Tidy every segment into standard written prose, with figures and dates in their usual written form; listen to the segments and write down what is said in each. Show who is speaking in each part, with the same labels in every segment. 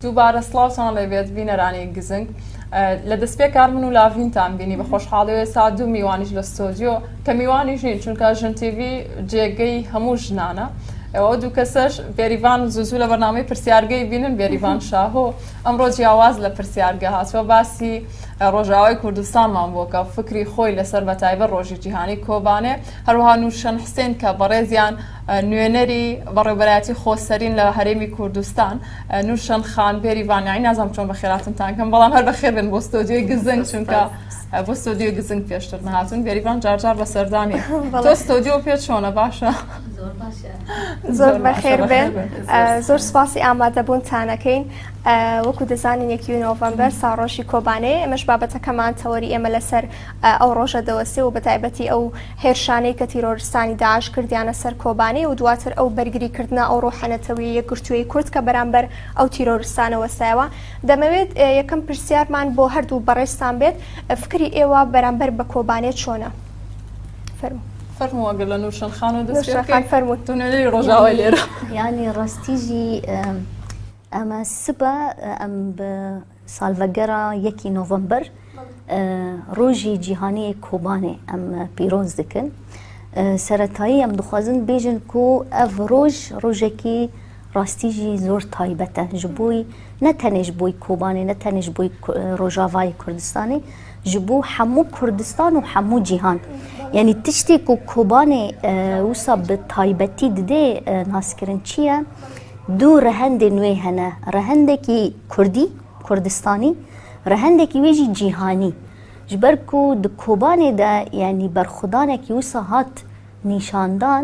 Speaker 1: دووبارە سڵاوتان لەبێت بینەرانی گزنگ لە دەستپێ کارمن و لاڤینتان بینی بە خۆشحاڵی ئێستا دوو میوانیش لە ستۆدیۆ کە میوانیش نین چونکە ژن تیڤی جێگەی هەموو ژنانە ئەوە دوو کەسەش بێریڤان زوو لە بەرنامەی پرسیارگەی بینن بێریڤان شاهۆ ئەمڕۆ جیاواز لە پرسیارگە هاتووە باسی ڕۆژاوای کوردستانمان بووکە فکری خۆی لەسەر بەتایبەت ڕۆژی جیهانی کۆبانێ هەروەها نوورشەن حسێن کە بەڕێزیان نوێنەری بەڕێوەبەرایەتی خۆسەرین لە هەرێمی کوردستان نوورشەن خان بێریڤان نازانم چۆن بەخێراتتان کەم بەڵام هەر بەخێر بن بۆ ستۆدیۆی گزنگ چونکە بۆ ستۆدیۆی گزنگ پێشتر نهاتون بێریڤان جارجار بەسەردانی تۆ ستۆدیۆ پێت چۆنە باشە؟
Speaker 2: زۆر بەخێر بێن زۆر سپاسی ئامادەبوونتانەکەین وەکو دەزانین 1 نۆڤەمبەر ساڕۆژی کۆبانەیە ئێمەش بابەتەکەمان تەوەری ئێمە لەسەر ئەو ڕۆژە دەوەسێ و بەتایبەتی ئەو هێرشانەی کە تیرۆریستانی داعش کردیانە سەر کۆبانەی و دواتر ئەو بەرگریکردنا ئەو ڕۆحەنەتەوەی یەکگرتووەی کورد کە بەرامبەر ئەو تیرۆریستانە وەسایەوە دەمەوێت یەکەم پرسیارمان بۆ هەردوو بەڕێستان بێت فکری ئێوە بەرامبەر بە کۆبانێ چۆنە؟ فەرموو
Speaker 1: فەرمووەگە لە نوورشەن خان و
Speaker 2: نوورشەن فەرموو
Speaker 1: تونێنەری ڕۆژاوای لێرە
Speaker 3: ینی ڕاستیژی ئەمە سبە ئەم بە سالڤەگەرە 1 نۆڤەمبەر ڕۆژی جیهانی کۆبانێ ئەم پیرۆز دکن سەرەتایی ئەم دخوازن بێژن کو ئەڤ ڕۆژ ڕۆژێکی ڕاستیژی زۆر تایبەتە ji بۆی نەتەنێش بۆی کۆبانێ نەتەنێش بۆی ڕۆژاوای کوردستانی ji بۆ هەموو کوردستان و هەموو جیهان یعنی تشتێک و کۆبانێ وسا بە تایبەتی ددێ ناسکردن چییە؟ دوو ڕەهەندێ نوێ هەنە ڕەهەندێکی کوردی کوردستانی ڕەهەندێکی وێژی جیهانی ji ber ku di kôbanê de yanî berxwedanekî wisa hat nîşandan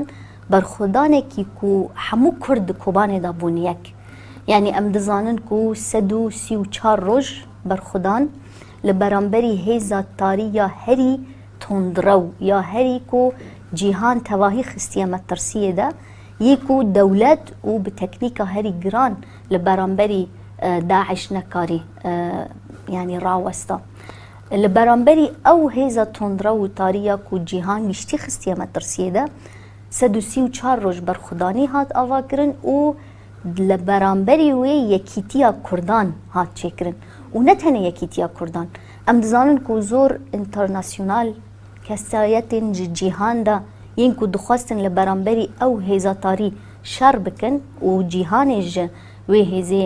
Speaker 3: berxwedanekî ku hemû Kurd di kôbanê de bûn yek yanî em dizanin ku 134 roj berxwedan li beramberî hêza tarî ya herî tondrew ya herî ku cîhan tevahî xistiye me tirsiyê de yê ku dewlet û bi teknîka herî giran li beramberî Daeş nekarî yanî rawesta li beramberî ew hêza tondrew û tariya ku cîhan giştî xistiye me tirsiyê de 134 roj berxwedanî hat avakirin û li beramberî wê yekîtiya Kurdan hat çêkirin û ne tenê yekîtiya Kurdan em dizanin ku zor internasyonal kesayetên ji cîhan de yên ku dixwastin li beramberî ew hêza tarî şer bikin û cîhanê ji wê hêzê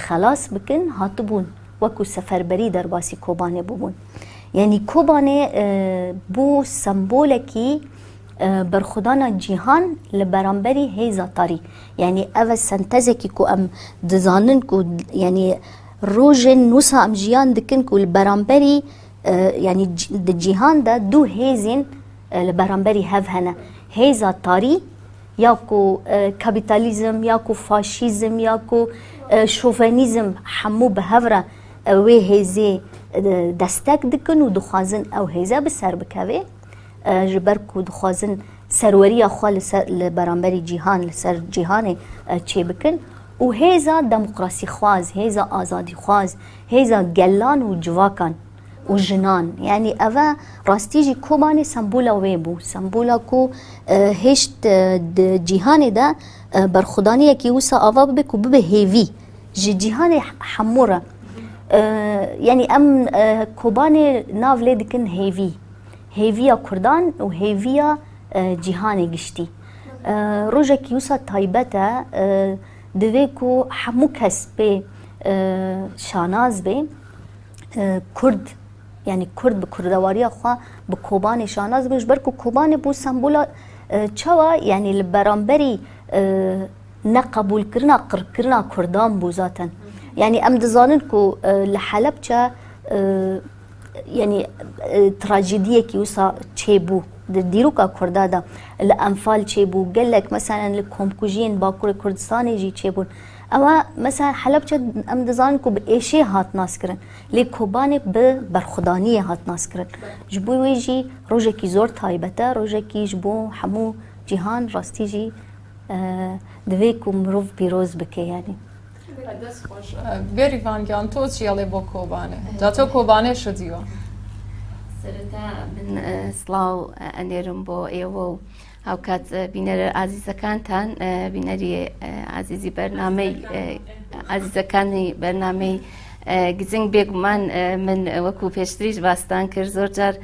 Speaker 3: xelas bikin hatibûn wekû seferberî derbasî Kobanê bûbûn yanî Kobanê bû sembolekî berxwedana cîhan li beramberî hêza tarî yanî ev e sentezekî ku em dizanin ku yanî rojên wisa em jiyan dikin ku li beramberî yanî di cîhan de du hêzên li beramberî hev hene hêza tarî ya ku kapîtalîzm ya ku faşîzm ya ku şovenîzm hemû bi hev re wê hêzê destek dikin û dixwazin ew hêze bi ser bikeve ji ber ku dixwazin serweriya xwe li beramberî cîhan li ser cîhanê çê bikin û hêza demokrasîxwaz hêza azadîxwaz hêza gelan û civakan û jinan yanî ev e rastî jî Kobanê sembola wê bû sembola ku hêşt di cîhanê de berxwedaniyekî wisa ava bibe ku bibe hêvî ji cîhanê hemû re yanî em Kobanê nav lê dikin hêvî hêviya Kurdan û hêviya cîhanê giştî rojekî wisa taybet e divê ku hemû kes bê şanaz bê Kurd yanî Kurd bi kurdewariya xwe bi Kobanê şanaz bin ji ber ku Kobanê bû sembola çawa yanî li beramberî neqebûlkirina qirkirina Kurdan bû zaten yanî em dizanin ku li Helepçe yanî trajediyekî wisa çêbû di dîroka Kurda de li Enfal çêbû gelek meselen li komkujiyên Bakurê Kurdistanê jî çêbûn ewa mesela Helepçe em dizanin ku bi êşê hat naskirin lê Kobanê bi berxwedaniyê hat naskirin ji bo wê jî rojekî zor taybet e rojekî ji bo hemû cîhan rastî jî divê ku mirov pîroz bike yanî
Speaker 1: بێریڤان گیان تۆ چیاڵێ بۆ کۆبانێ جا تۆ کۆبانێ شدیوە
Speaker 4: سەرەتا من سڵاو ئەنێرم بۆ ئێوە و هاوکات بینەرە ئازیزەکانتان بینەری ئازیزی بەرنامەی ئازیزەکانی بەرنامەی گزنگ بێگومان من وەکو پێشتریش باستان کرد زۆر جار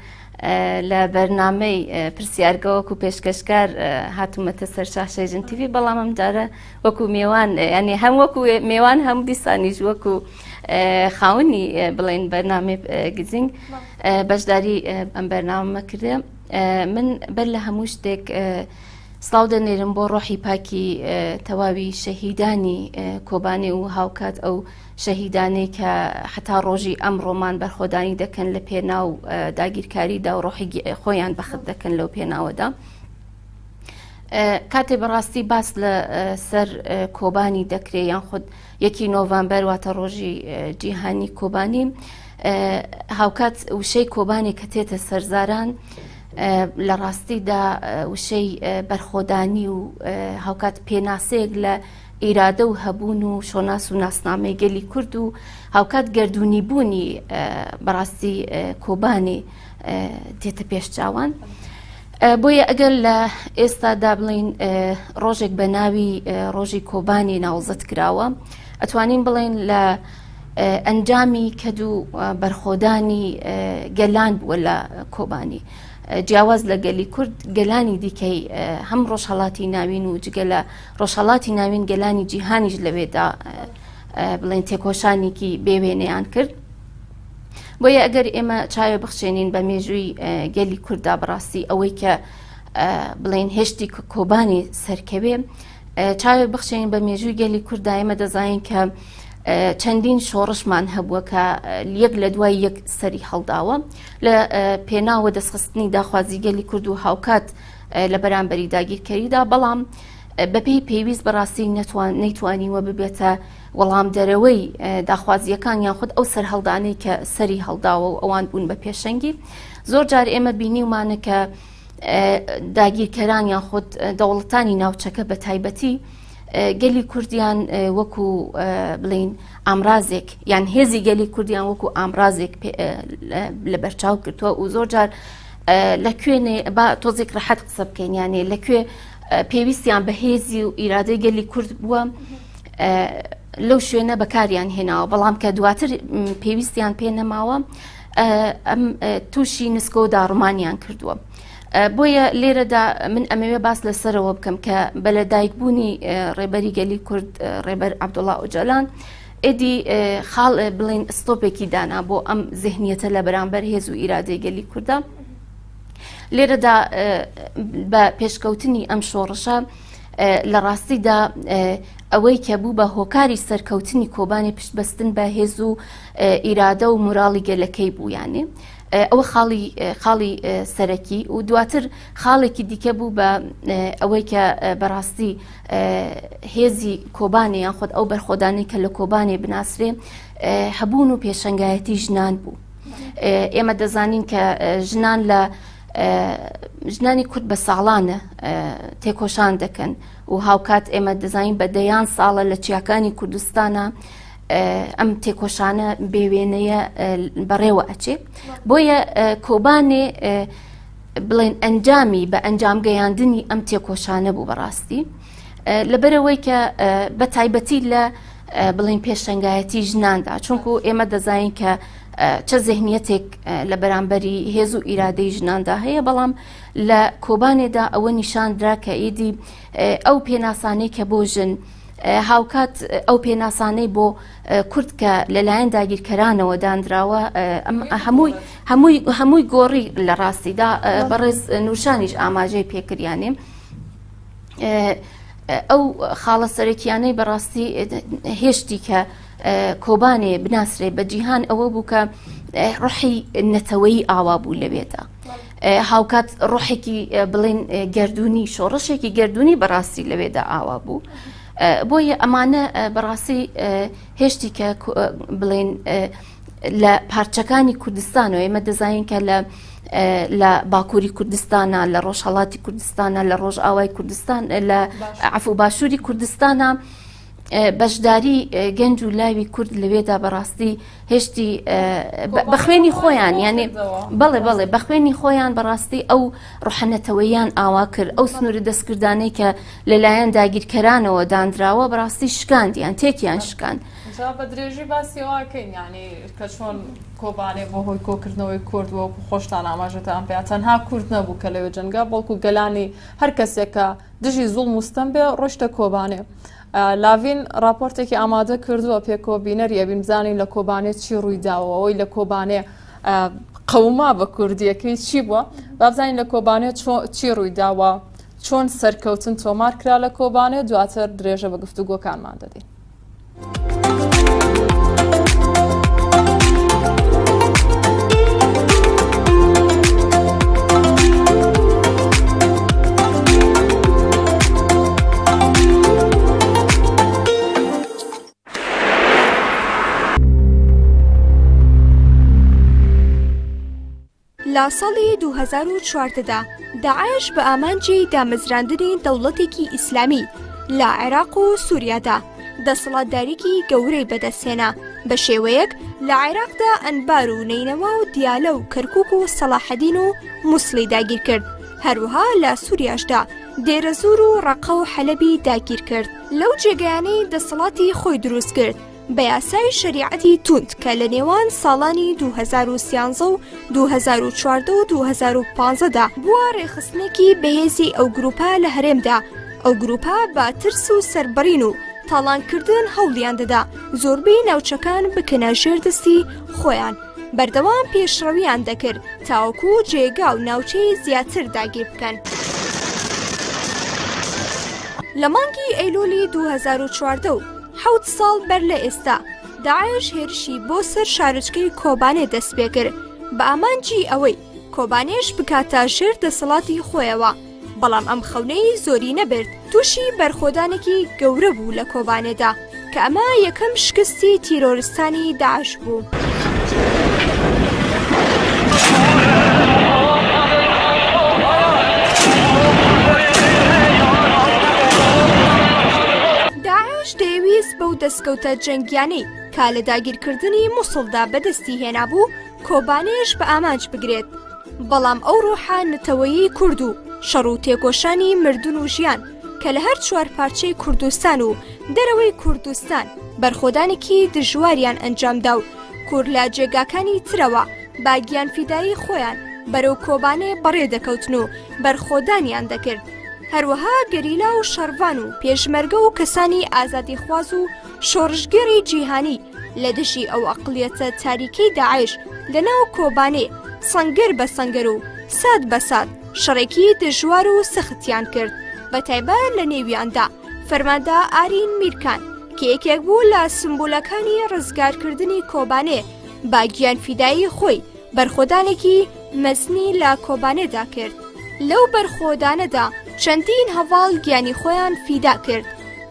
Speaker 4: لە بەرنامەی پرسیارگە وەکو پێشکەشکار هاتوومەتە سەر شاشەی تیڤی بەڵام ئەم جارە وەکو میێوان ینی هەم وەکو میێوان هەم دیسانیش وەکو خاوەنی بڵێن بەرنامەی گزنگ بەشداری ئەم بەرنامە کردە. من بەر لە هەموو شتێک سڵاو دەنێرم بۆ ڕۆحی پاکی تەواوی شەهیدانی کۆبانێ و هاوکات ئەو شەهیدانەی کە حتا ڕۆژی ئەم ڕۆمان بەرخۆدانی دەکەن لە پێناو داگیرکاریدا و ڕۆحی خۆیان بەخت دەکەن لەو پێناوەدا. کاتێ بەڕاستی باس لە سەر کۆبانی دەکرێت یان خود 1 نۆڤەمبەر واتە ڕۆژی جیهانی کۆبانی هاوکات وشەی کۆبانی کە تێتە سەرزاران لە ڕاستیدا وشەی بەرخۆدانی و هاوکات پێناسەیەک لە ئیرادە و هەبوون و شۆناس و ناسنامەی گەلی کورد و هاوکات گردونی بوونی بەڕاستی کۆبانی تێتە پێشچاوان. بۆیە ئەگەر لە ئێستادا بڵین ڕۆژێک بە ناوی ڕۆژی کۆبانی ناوزەت کراوە ئەتوانین بڵین لە ئەنجامی کەد و بەرخۆدانی گەلان بووە لە کۆبانی جیاواز لە گەلی کورد گەلانی دیکەی هەم ڕۆژهەڵاتی ناوین و جگە لە ڕۆژهەڵاتی ناوین گەلانی جیهانیش لەوێدا بڵێن تێکۆشانێکی بێوێنەیان کرد. بۆیە ئەگەر ئێمە چاوێ بخشێنین بە مێژووی گەلی کووردا بەڕاستی ئەوەی کە بڵێن هێشتی کۆبانی سەرکەوێ چاوێ بخشێنین بە مێژووی گەلی کووردا ئێمە دەزانین کە چەندین شۆڕشمان هەبووە کە یەک لە دوای یەک سەری هەڵداوە لە پێناوە دەستخستنی داخوازی گەلی کورد و هاوکات لە بەرامبەری داگیرکەریدا بەڵام بەپێی پێویست بەڕاستی نەیتوانیوە ببێتە وەڵام دەرەوەی داخوازیەکان یان خود ئەو سەر هەڵدانەی کە سەری هەڵداوە و ئەوان بوون بە پێشەنگی. زۆر جار ئێمە بینیومانە کە داگیرکەران یان خود دەوڵەتانی ناوچەکە بە تایبەتی گەلی کوردیان وەکو بڵین ئامرازێک یان هێزی گەلی کوردیان وەکو ئامرازێک لە بەرچاو کردووە و زۆر جار لەکوێنێ با تۆزێک ڕەحەت قسە بکەین یانێ لەکوێ پێویستیان بە هێزی و ئیرادەی گەلی کورد بووە لەو شوێنە بەکاریان هێناوە بەڵام کە دواتر پێویستیان پێ نەماوە ئەم تووشی نسکۆ و داڕمانیان کردووە. بۆیە لێرەدا من ئەمەوێ باس لەسەرەوە بکەم کە بەلەدایکبوونی ڕێبەری گەلی کورد ڕێبەر عەبدوڵڵا ئۆجەلان ئێدی خاڵ بڵین ستۆپێکی دانا بۆ ئەم زێهنیەتە لە بەرامبەر هێز و ئیرادەی گەلی کووردا. لێرەدا بە پێشکەوتنی ئەم شۆڕشە لە ڕاستیدا ئەوەی کە بوو بە هۆکاری سەرکەوتنی کۆبانی پشتبەستن بە هێز و ئیرادە و موراڵی گەلەکەی بوو یانێ ئەوە خاڵی سەرەکی و دواتر خاڵێکی دیکە بوو بە ئەوەی کە بەڕاستی هێزی کۆبانێ یان خۆت ئەو بەرخۆدانی کە لە کۆبانێ بناسرێ هەبوون و پێشەنگایەتی ژنان بوو. ئێمە دەزانین کە ژنان لە ژنانی کورد بە ساڵانە تێکۆشان دەکەن و هاوکات ئێمە دەزانین بە دەیان ساڵە لە چیاکانی کوردستانە ئەم تێکۆشانە بێوێنەیە بەڕێوە ئەچێ. بۆیە کۆبانێ بڵێن ئەنجامی بە ئەنجام گەیاندنی ئەم تێکۆشانە بوو بەڕاستی لەبەرەوەی کە بە تایبەتی لە بڵێن پێشەنگایەتی ژناندا چونکو ئێمە دەزانین کە چه زێهنیەتێک لە بەرامبەری هێز و ئیرادەی ژناندا هەیە بەڵام لە کۆبانێدا ئەوە نیشاندرا کە ئیدی ئەو پێناسانەی کە بۆ ژن هاوکات ئەو پێناسانەی بۆ کورد کە لەلایەن داگیرکەرانەوە دانراوە هەمووی گۆڕی لە ڕاستیدا بەڕێز نوشانیش ئاماژەی پێکریانێ ئەو خاڵە سەرەکیانەی بەڕاستی هێشتی کە کۆبانێ بناسرێ بە جیهان ئەوە بوو کە ڕۆحی نەتەوەیی ئاوا بوو لەوێدا هاوکات ڕۆحێکی بڵێن گردردونی شۆڕشێکی گردردونی بەڕاستی لەوێدا ئاوا بوو. بۆیە ئەمانە بەڕاستی هێشتی کە بڵێن لە پارچەکانی کوردستان و ئێمە دەزانین کە لە باکووری کوردستانە لە ڕۆژهەڵاتی کوردستانە لە ڕۆژئاوای کوردستان لە عەفو باشووری کوردستانە بەشداری گەنج و لاوی کورد لەوێدا بەڕاستی هێشتی بە خوێنی خۆیان یعنی بەڵێ بە خوێنی خۆیان بەڕاستی ئەو ڕوحەنەتەوەیان ئاوا کرد ئەو سنووری دەستکردانەی کە لەلایەن داگیرکەرانەوە دانراوە بەڕاستی شکاندیان تێکیان شکاند.
Speaker 1: بە درێژی باسیواکەین ینی کە چۆن کۆبانێ بۆ هۆی کۆکردنەوەی کورد وەکو خۆشتان ئاماژەتان پێ تەنها کورد نەبوو کە لەوێ جەنگا بەڵکو گەلانی هەر کەسێکە دژی زوڵ مستەم بێ ڕۆشتە کۆبانێ. لاڤین راپۆرتێکی ئامادە کردووە پێکۆبینەری ئەبین بزانین لە کۆبانێت چی ڕوویداوە ئەوی لە کۆبانێ قەوما بە کوردیەکەی چی بووە بابزانین لە کۆبانێت چی ڕوویداوە چۆن سەرکەوتن تۆمار کرا لە کۆبانێت دواتر درێژە بە گفتوگۆکانمان دەدەین.
Speaker 2: لە ساڵی 2014دا داعش بە ئامانجی دامەزراندنی دەوڵەتێکی ئیسلامی لە عێراق و سووریادا دەسەڵاتداریکی گەورەی بەدەستهێنا بە شێوەیەک لە عێراقدا ئەنبار و نینەوا و دیالە و کەرکوک و سەلاحەدین و مووسڵی داگیر کرد. هەروەها لە سووریاشدا دێرەزور و ڕەقە و حەلەبی داگیر کرد. لەو جێگەیانەی دەسەڵاتی خۆی دروست کرد بە یاسای شریعەتی توند کە لە نێوان ساڵانی 2013 و 2014 و 2015دا بووە ڕێخستنێکی بەهێزی ئەو گروپە لە هەرێمدا. ئەو گروپە بە ترس و سەربڕین و تاڵانکردن هەوڵیان دەدا زۆربەی ناوچەکان بکەنە ژێردەستی خۆیان. بەردەوام پێشڕەویان دەکرد تاوەکو جێگا و ناوچەی زیاتر داگیر بکەن. لە مانگی ئەیلولی 2014 حوت ساڵ بەر لە ئێستا داعش هێرشی بۆ سەر شارچکەی کۆبانێ دەست پێ کرد بە ئامانجی ئەوەی کۆبانێش بکاتە ژێر دەسەڵاتی خۆیەوە. بەڵام ئەم خەونەی زۆری نەبرد تووشی بەرخۆدانێکی گەورە بوو لە کۆبانێدا کە ئەمە یەکەم شکستی تیرۆریستانی داعش بوو. دەیویست بەو دەستکەوتە جەنگیانەی کا لە داگیرکردنی مووسڵدا بەدەستی هێنا بوو کۆبانێش بە ئامانج بگرێت. بەڵام ئەو ڕۆحە نەتەوەیی کورد و شەڕ و تێکۆشانی مردن و ژیان کە لە هەر چوار پارچەی کوردستان و دەرەوەی کوردستان بەرخۆدانێکی دژواریان ئەنجامدا و کورد لە جێگاکانی ترەوە با گیانفیدایی خۆیان بەرەو کۆبانێ بەڕێ دەکەوتن و بەرخۆدانیان دەکرد. هەروەها گەریلا و شەڕڤان و پێشمەرگە و کەسانی ئازادیخواز و شۆڕژگەری جیهانی لە دژی ئەو ئەقڵیەتە تاریکەی داعش لەناو کۆبانێ سەنگەر بە سەنگەر و ساد بە ساد شەڕێکی دژوار و سەختیان کرد. بە تایبەت لە نێویاندا فەرماندا ئارین میرکان کە یەکێک بوو لە سمبولەکانی ڕزگارکردنی کۆبانێ با گیانفیدایی خۆی بەرخۆدانێکی مەزنی لە کۆبانێدا کرد. لەو بەرخۆدانەدا چەندین هەواڵ گیانی خۆیان فیدا کرد.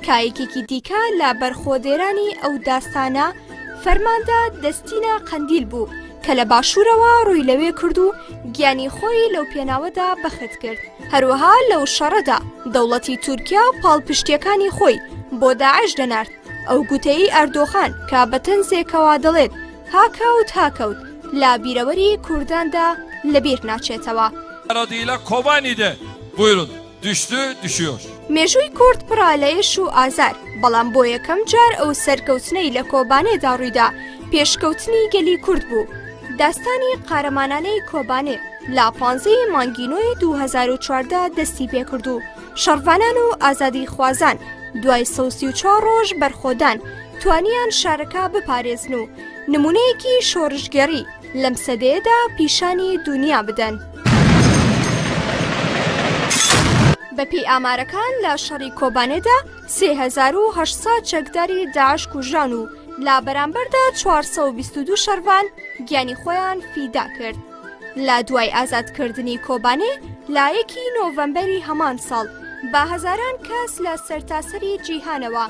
Speaker 2: کایەکێکی دیکە لە بەرخۆدێرانی ئەو داستانە فەرماندا دەستینە قەندیل بوو کە لە باشوورەوە ڕووی لەوێ کرد و گیانی خۆی لەو پێناوەدا بەخت کرد. هەروەها لەو شەڕەدا دەوڵەتی تورکیا پاڵپشتیەکانی خۆی بۆ داعش دەنارد. ئەو گوتەی ئەردۆخان کە بە تەنزێکەوە دەڵێت هاکەوت هاکەوت لە بیرەوەری کورداندا لەبیر ناچێتەوە.
Speaker 5: Aradıyla Kobani'de. Buyurun. Düştü, düşüyor.
Speaker 2: مێژووی کورد پڕا لە ئێش و ئازار بەڵام بۆ یەکەم جار ئەو سەرکەوتنەی لە کۆبانێدا ڕوویدا پێشکەوتنی گەلی کورد بوو. داستانی قارەمانانەی کۆبانێ لا 15 مانگینۆی 2014 دەستی پێکرد و شەڕڤانان و ئازادی خوازان دوای 34 ڕۆژ بەرخۆدان توانیان شارەکە بپارێزن و نمونەیەکی شۆڕژگەری لەم سەدەیەدا پیشانی دنیا بدەن. بەپێی ئامارەکان لە شەڕی کۆبانێدا 3800 چەکداری داعش کوژران و لا بەرامبەردا 422 شەڕڤان گیانی خۆیان فیدا کرد. لە دوای ئازادکردنی کۆبانێ لا 1 نۆڤەمبەری هەمان ساڵ با هەزاران کەس لە سەرتاسەری جیهانەوە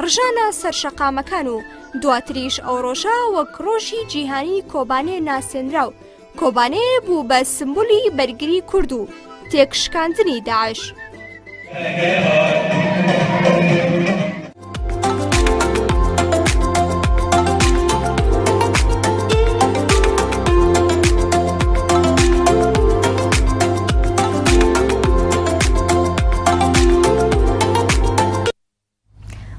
Speaker 2: ڕژانە سەرشەقامەکان و دواتریش ئەو ڕۆژە وەک ڕۆژی جیهانی کۆبانێ ناسێنرا و کۆبانێ بوو بە سمبولی بەرگری کورد و تێکشکاندنی داعش.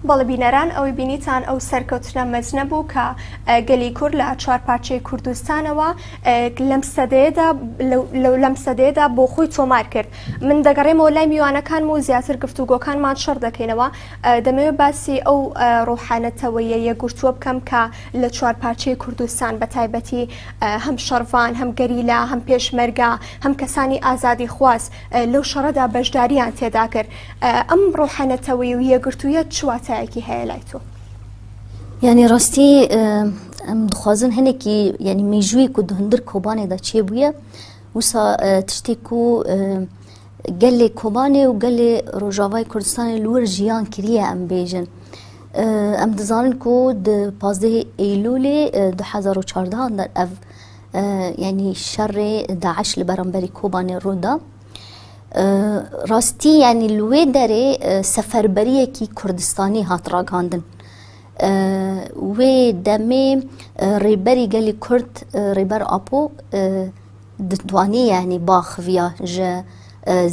Speaker 2: بەڵە بینەران ئەوەی بینیتان ئەو سەرکەوتنە مەزنە بوو کە گەلی کورد لە چوار پارچەی کوردستانەوە لەم سەدەیەدا بۆ خۆی تۆمار کرد. من دەگەڕێمەوە لای میوانەکان و زیاتر گفتوگۆکانمان شەڕ دەکەینەوە. دەمەوێت باسی ئەو ڕۆحانەتەوەیە یەکگرتووە بکەم کە لە چوار پارچەی کوردستان بە تایبەتی هەم شەڕڤان، هەم گەریلا، هەم پێشمەرگە، هەم کەسانی ئازادی خواست لەو شەڕەدا بەشداریان تێدا کرد. ئەم ڕۆحانەتەوەی و یەکگرتوویە چواتایەکی هەیە لای تۆ؟
Speaker 3: یعنی ڕاستی ئەم دخوازن هەنێکی یعنی مێژووی و هەندر کۆبانێدا چێ بووە وسا تشتێک و gelê Kobanê û gelê Rojavayê Kurdistanê li wir jiyan kiriye em bêjin. Em dizanin ku di 15 Eylûlê 2014 der ev yani şerrê Daeş li beramberî Kobanê rûda. Rastî yani li wê derê seferberiyekî Kurdistanî hat ragandin. Wê demê rêberî gelê Kurd rêber Apo ditwanî yani baxviya ji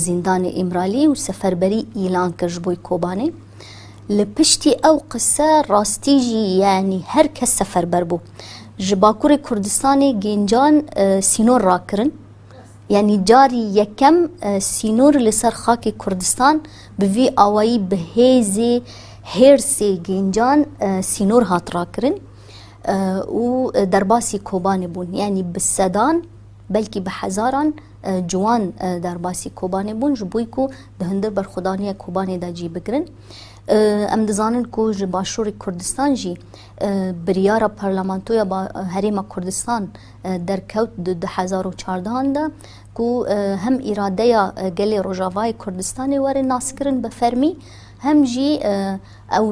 Speaker 3: زیندانی ئیمرالی و سەفەربەری ئیلان کرد ji بۆی کۆبانê. Li piştî ew qise rastî jî yani her kes seferber bû. Ji Bakurê Kurdistanê gêncan sînor rakirin. Yani carî yekem sînor li ser xakê Kurdistan bi vî awayî bi hêzê hêrsê gêncan sînor hat rakirin û derbasî Kobanê bûn. Yani bi sedan belkî bi hezaran جوان درباسی Kobanê bûn ji bo ku di hindir berxwedaniya Kobanê de cî bigirin. Em dizanin ku ji başûrê Kurdistan jî biryara parlamentoya Herêma Kurdistan derkewt di 2014 de ku hem îradeya gelê Rojavayê Kurdistanê were naskirin bi fermî hem jî ew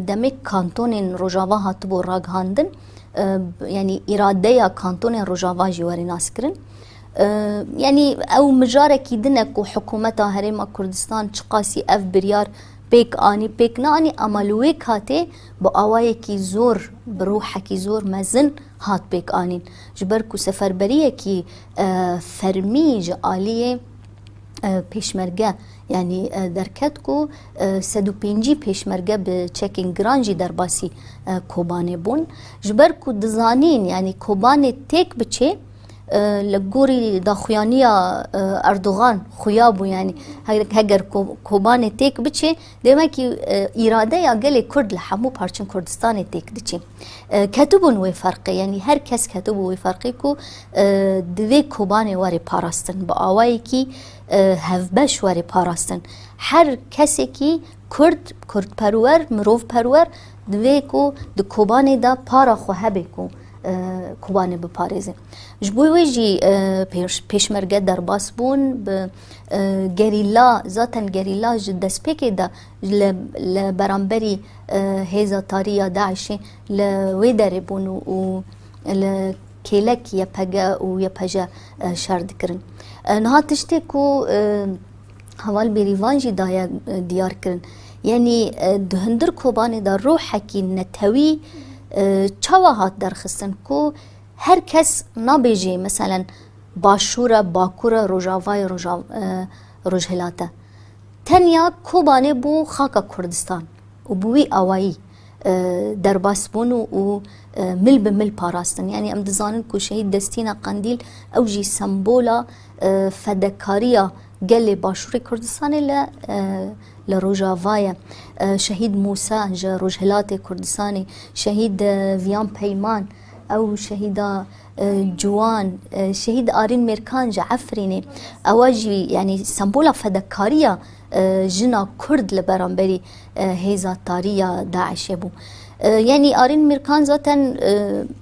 Speaker 3: demê kantonên Rojava hatibû ragihandin yani îradeya kantonên Rojava jî were naskirin. Yani ew mijarekî din ku hikûmeta Herêma Kurdistan çiqasî ev biryar pêk anî pêk neanî ama li wê katê bi awayekî zor bi rûhekî zor mezin hat pêk anîn ji ber ku seferberiyekî fermî ji aliyê pêşmerge yani derket ku 105 pêşmerge bi çekên giran jî derbasî Kobanê bûn ji ber ku dizanîn yani Kobanê têk biçê li gorî daxuyaniya Erdogan xuya bû yani heger Kobanê têk biçê demekî îradeya gelê Kurd li hemû parçên Kurdistanê têk diçe. Ketibûn wê ferqê yani her kes ketibû wê ferqê ku di vê Kobanê were parastin bi awayekî hevbeş were parastin. Her kesekî Kurdperwer mirovperwer di vê ku di Kobanê de para xwe hebe ku Kobanê biparêze. Ji bo wê jî pêşmerge derbas bûn bi gerîla zaten gerîla ji destpêkê de li beramberî hêza tariya Daişê li wê derê bûn û li kêlek yepege û yepeje şer dikirin. Niha tiştê ku heval bêrîvan jî daye diyar kirin. Yani di hindir Kobanê de rûhekî netewî çawa hat derxistin ku her kes nabêje mesela başûra Bakur'a Rojavayê Rojhilate tenya Kobanê bû xaka Kurdistan û bi wî awayî derbas bûn û mil bi mil parastin. Yani em dizanin ku şehîd Destîna Qandîl ew jî sembola fedekariya gelê başûrê Kurdistanê li Rojavayê. Şehîd Musa ji Rojhilatê Kurdistanê, şehîd Viyan Peyman ew şehîda ciwan, şehîd Arîn Mêrkan ji Efrînê ew jî yani sembola fedekariya jina Kurd li beramberî hêza tariya Daişê bû. Yani Arîn Mêrkan zaten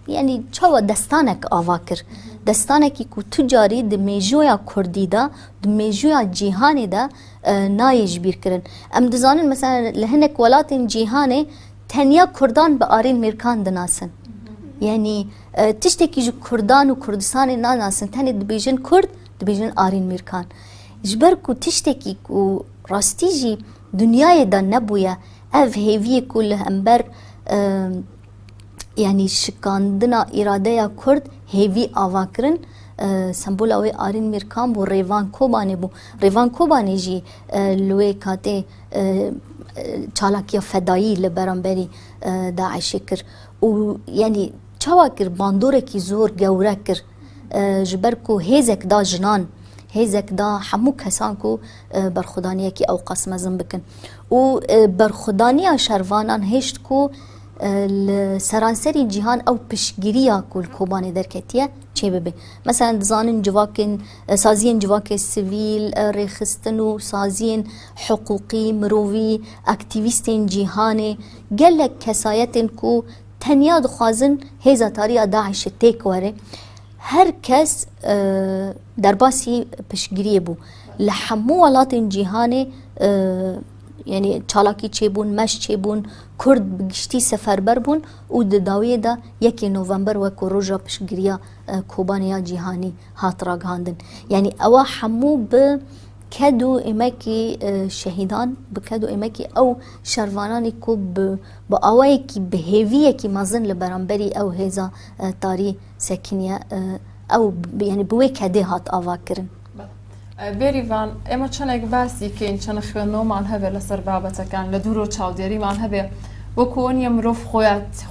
Speaker 3: yani çawa destanek ava kir. Destanekî ku tu carî di mêjoya Kurdî de di mêjoya cîhanê de nayê ji bîr kirin. Em dizanin mesela li hinek welatên cîhanê tenya Kurdan bi Arîn Mêrkan dinasin. Yani tiştekî ji Kurdan û Kurdistanê nanasin tenê dibêjin Kurd dibêjin Arîn Mêrkan. Ji ber ku tiştekî ku rastî jî dunyayê de nebûye ev hêviyê ku li hember yani şikandina îradeya Kurd hêvî ava kirin sembola wê Arîn Mêrkan bû rêvan Kobanê bû. Rêvan Kobanê jî li wê katê چالاکیە فەدایی لە بەرامبەری داعشی کرد و یعنی چاوا کرد باندۆرێکی زۆر گەورە کرد ji ber ku hêzek da jinan hêzek da hemû kesan ku berxwedaniyekî ew qas mezin bikin û berxwedaniya şervanan hêşt ku li seranserî cîhan ew piştgiriya ku li Kobanê derketiye çê bibe. Mesela dizanin civakên saziyên civakê sivîl, rêxistin û saziyên hiqûqî, mirovî, aktivîstên cîhanê gelek kesayetên ku tenya dixwazin hêza tariya Daişê têk were. Her kes derbasî piştgiriyê bû. Li hemû welatên cîhanê yani çalakî çêbûn, meş çêbûn, Kurd bi giştî seferber bûn û di dawiyê de 1 November wekû roja piştgiriya Kobanê ya cîhanî hat ragihandin. Yani ewa hemû bi kedû emekî şehîdan, bi kedû emekî ew şervananî ku bi awayekî bihêviyekî mezin li beramberî ew hêza tarî sekiniye ew yani bi wê kedê hat ava kirin.
Speaker 1: بێریڤان ئێمە چەندێک باسی کەین چەند خوێندنەوەمان هەبێ لەسەر بابەتەکان لە دوور و چاودێریمان هەبێ وەکو نیە مرۆڤ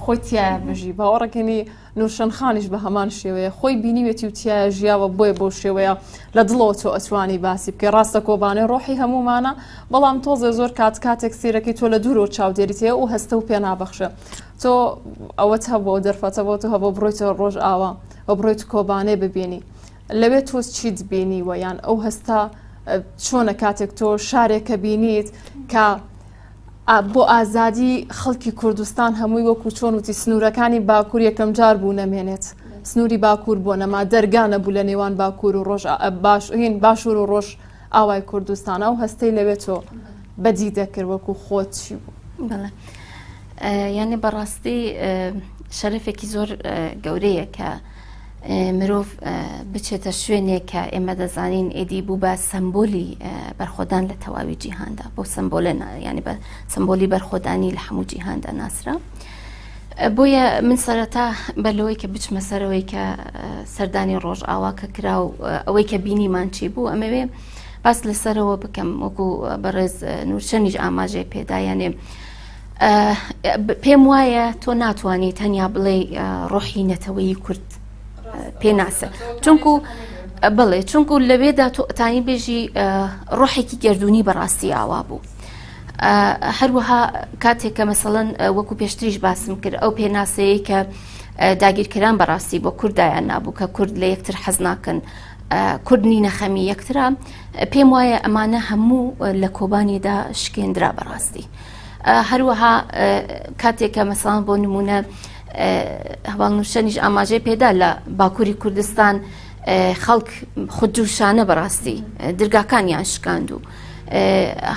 Speaker 1: خۆی تایە بژی باوەڕەکەنی نوورشەنخانیش بە هەمان شێوەیە خۆی بینیوێتی و تایە ژیاوە بۆیە بۆ شێوەیە لە دڵەوە تۆ ئەتوانی باسی بکە ڕاستە کۆبانێ ڕۆحی هەمومانە بەڵام تۆزە زۆر کاتێک سیرەکەی تۆ لە دوور و چاودێری تەیە و هەستە و پێ نابەخشە تۆ ئەوەت هەبوو دەرفەتە بۆ تو هەبوو بڕۆیتەوە ڕۆژ ئاوا و بڕۆیت کۆبانێ ببینی لەوێ تۆ چیت بینیوە یان ئەو هەستا چۆنە کاتێک تۆ شارێکە بینیت کە بۆ ئازادی خەڵکی کوردستان هەمووی وەکو چۆن وتی سنوورەکانی باکوور یەکەم جار بوو نەمێنێت سنووری باکوور بۆ نەما دەرگانە بوو لە نێوان باکوور و ڕۆژ باشوور و ڕۆژ ئاوای کوردستانە و هەستەی لەوێت تۆ بەدی دەکرد وەکو خۆت چی بوو
Speaker 4: یعنی بەڕاستی شەرەفێکی زۆر گەورەیە کە مرۆڤ بچێتە شوێنێک کە ئێمە دەزانین ئێدی بوو بە سمبۆلی بەرخۆدان لە تەواوی جیهاندا بۆ سمبۆلە ینی بە سمبۆلی بەرخۆدانی لە هەموو جیهاندا ناسرا بۆیە من سەرەتا بەلەوەی کە بچمە سەرەوەی کە سەردانی ڕۆژ ئاواکە کرا و ئەوەی کە بینیمان چی بوو ئەمەوێ باس لەسەرەوە بکەم وەکو بەڕێز نورچەنیش ئاماژەی پێدا یانێ پێم وایە تۆ ناتوانیت تەنیا بڵێ ڕۆحی نەتەوەیی کورد پێناسە چونکو بڵێ چونکو لەوێدا تۆتانی بێژی ڕۆحێکی گردردونی بەڕاستی ئاوا بوو هەروەها کاتێککە مەسەڵەن وەکو پێشتریش باسم کرد ئەو پێناسەیە کە داگیرکەران بەڕاستی بۆ کوردایان نابوو کە کورد لە یەکتر حەز ناکەن کوردنی نەخەمی یەکترا پێم وایە ئەمانە هەموو لە کۆبانێدا شکێنرا بەڕاستی هەروەها کاتێککە مەسەڵەن بۆ نمونە هەواڵنووشەنیش ئاماژەی پێدا لە باکووری کوردستان خەڵک خودجوشانە بەڕاستی دەرگاکانیان شکاند و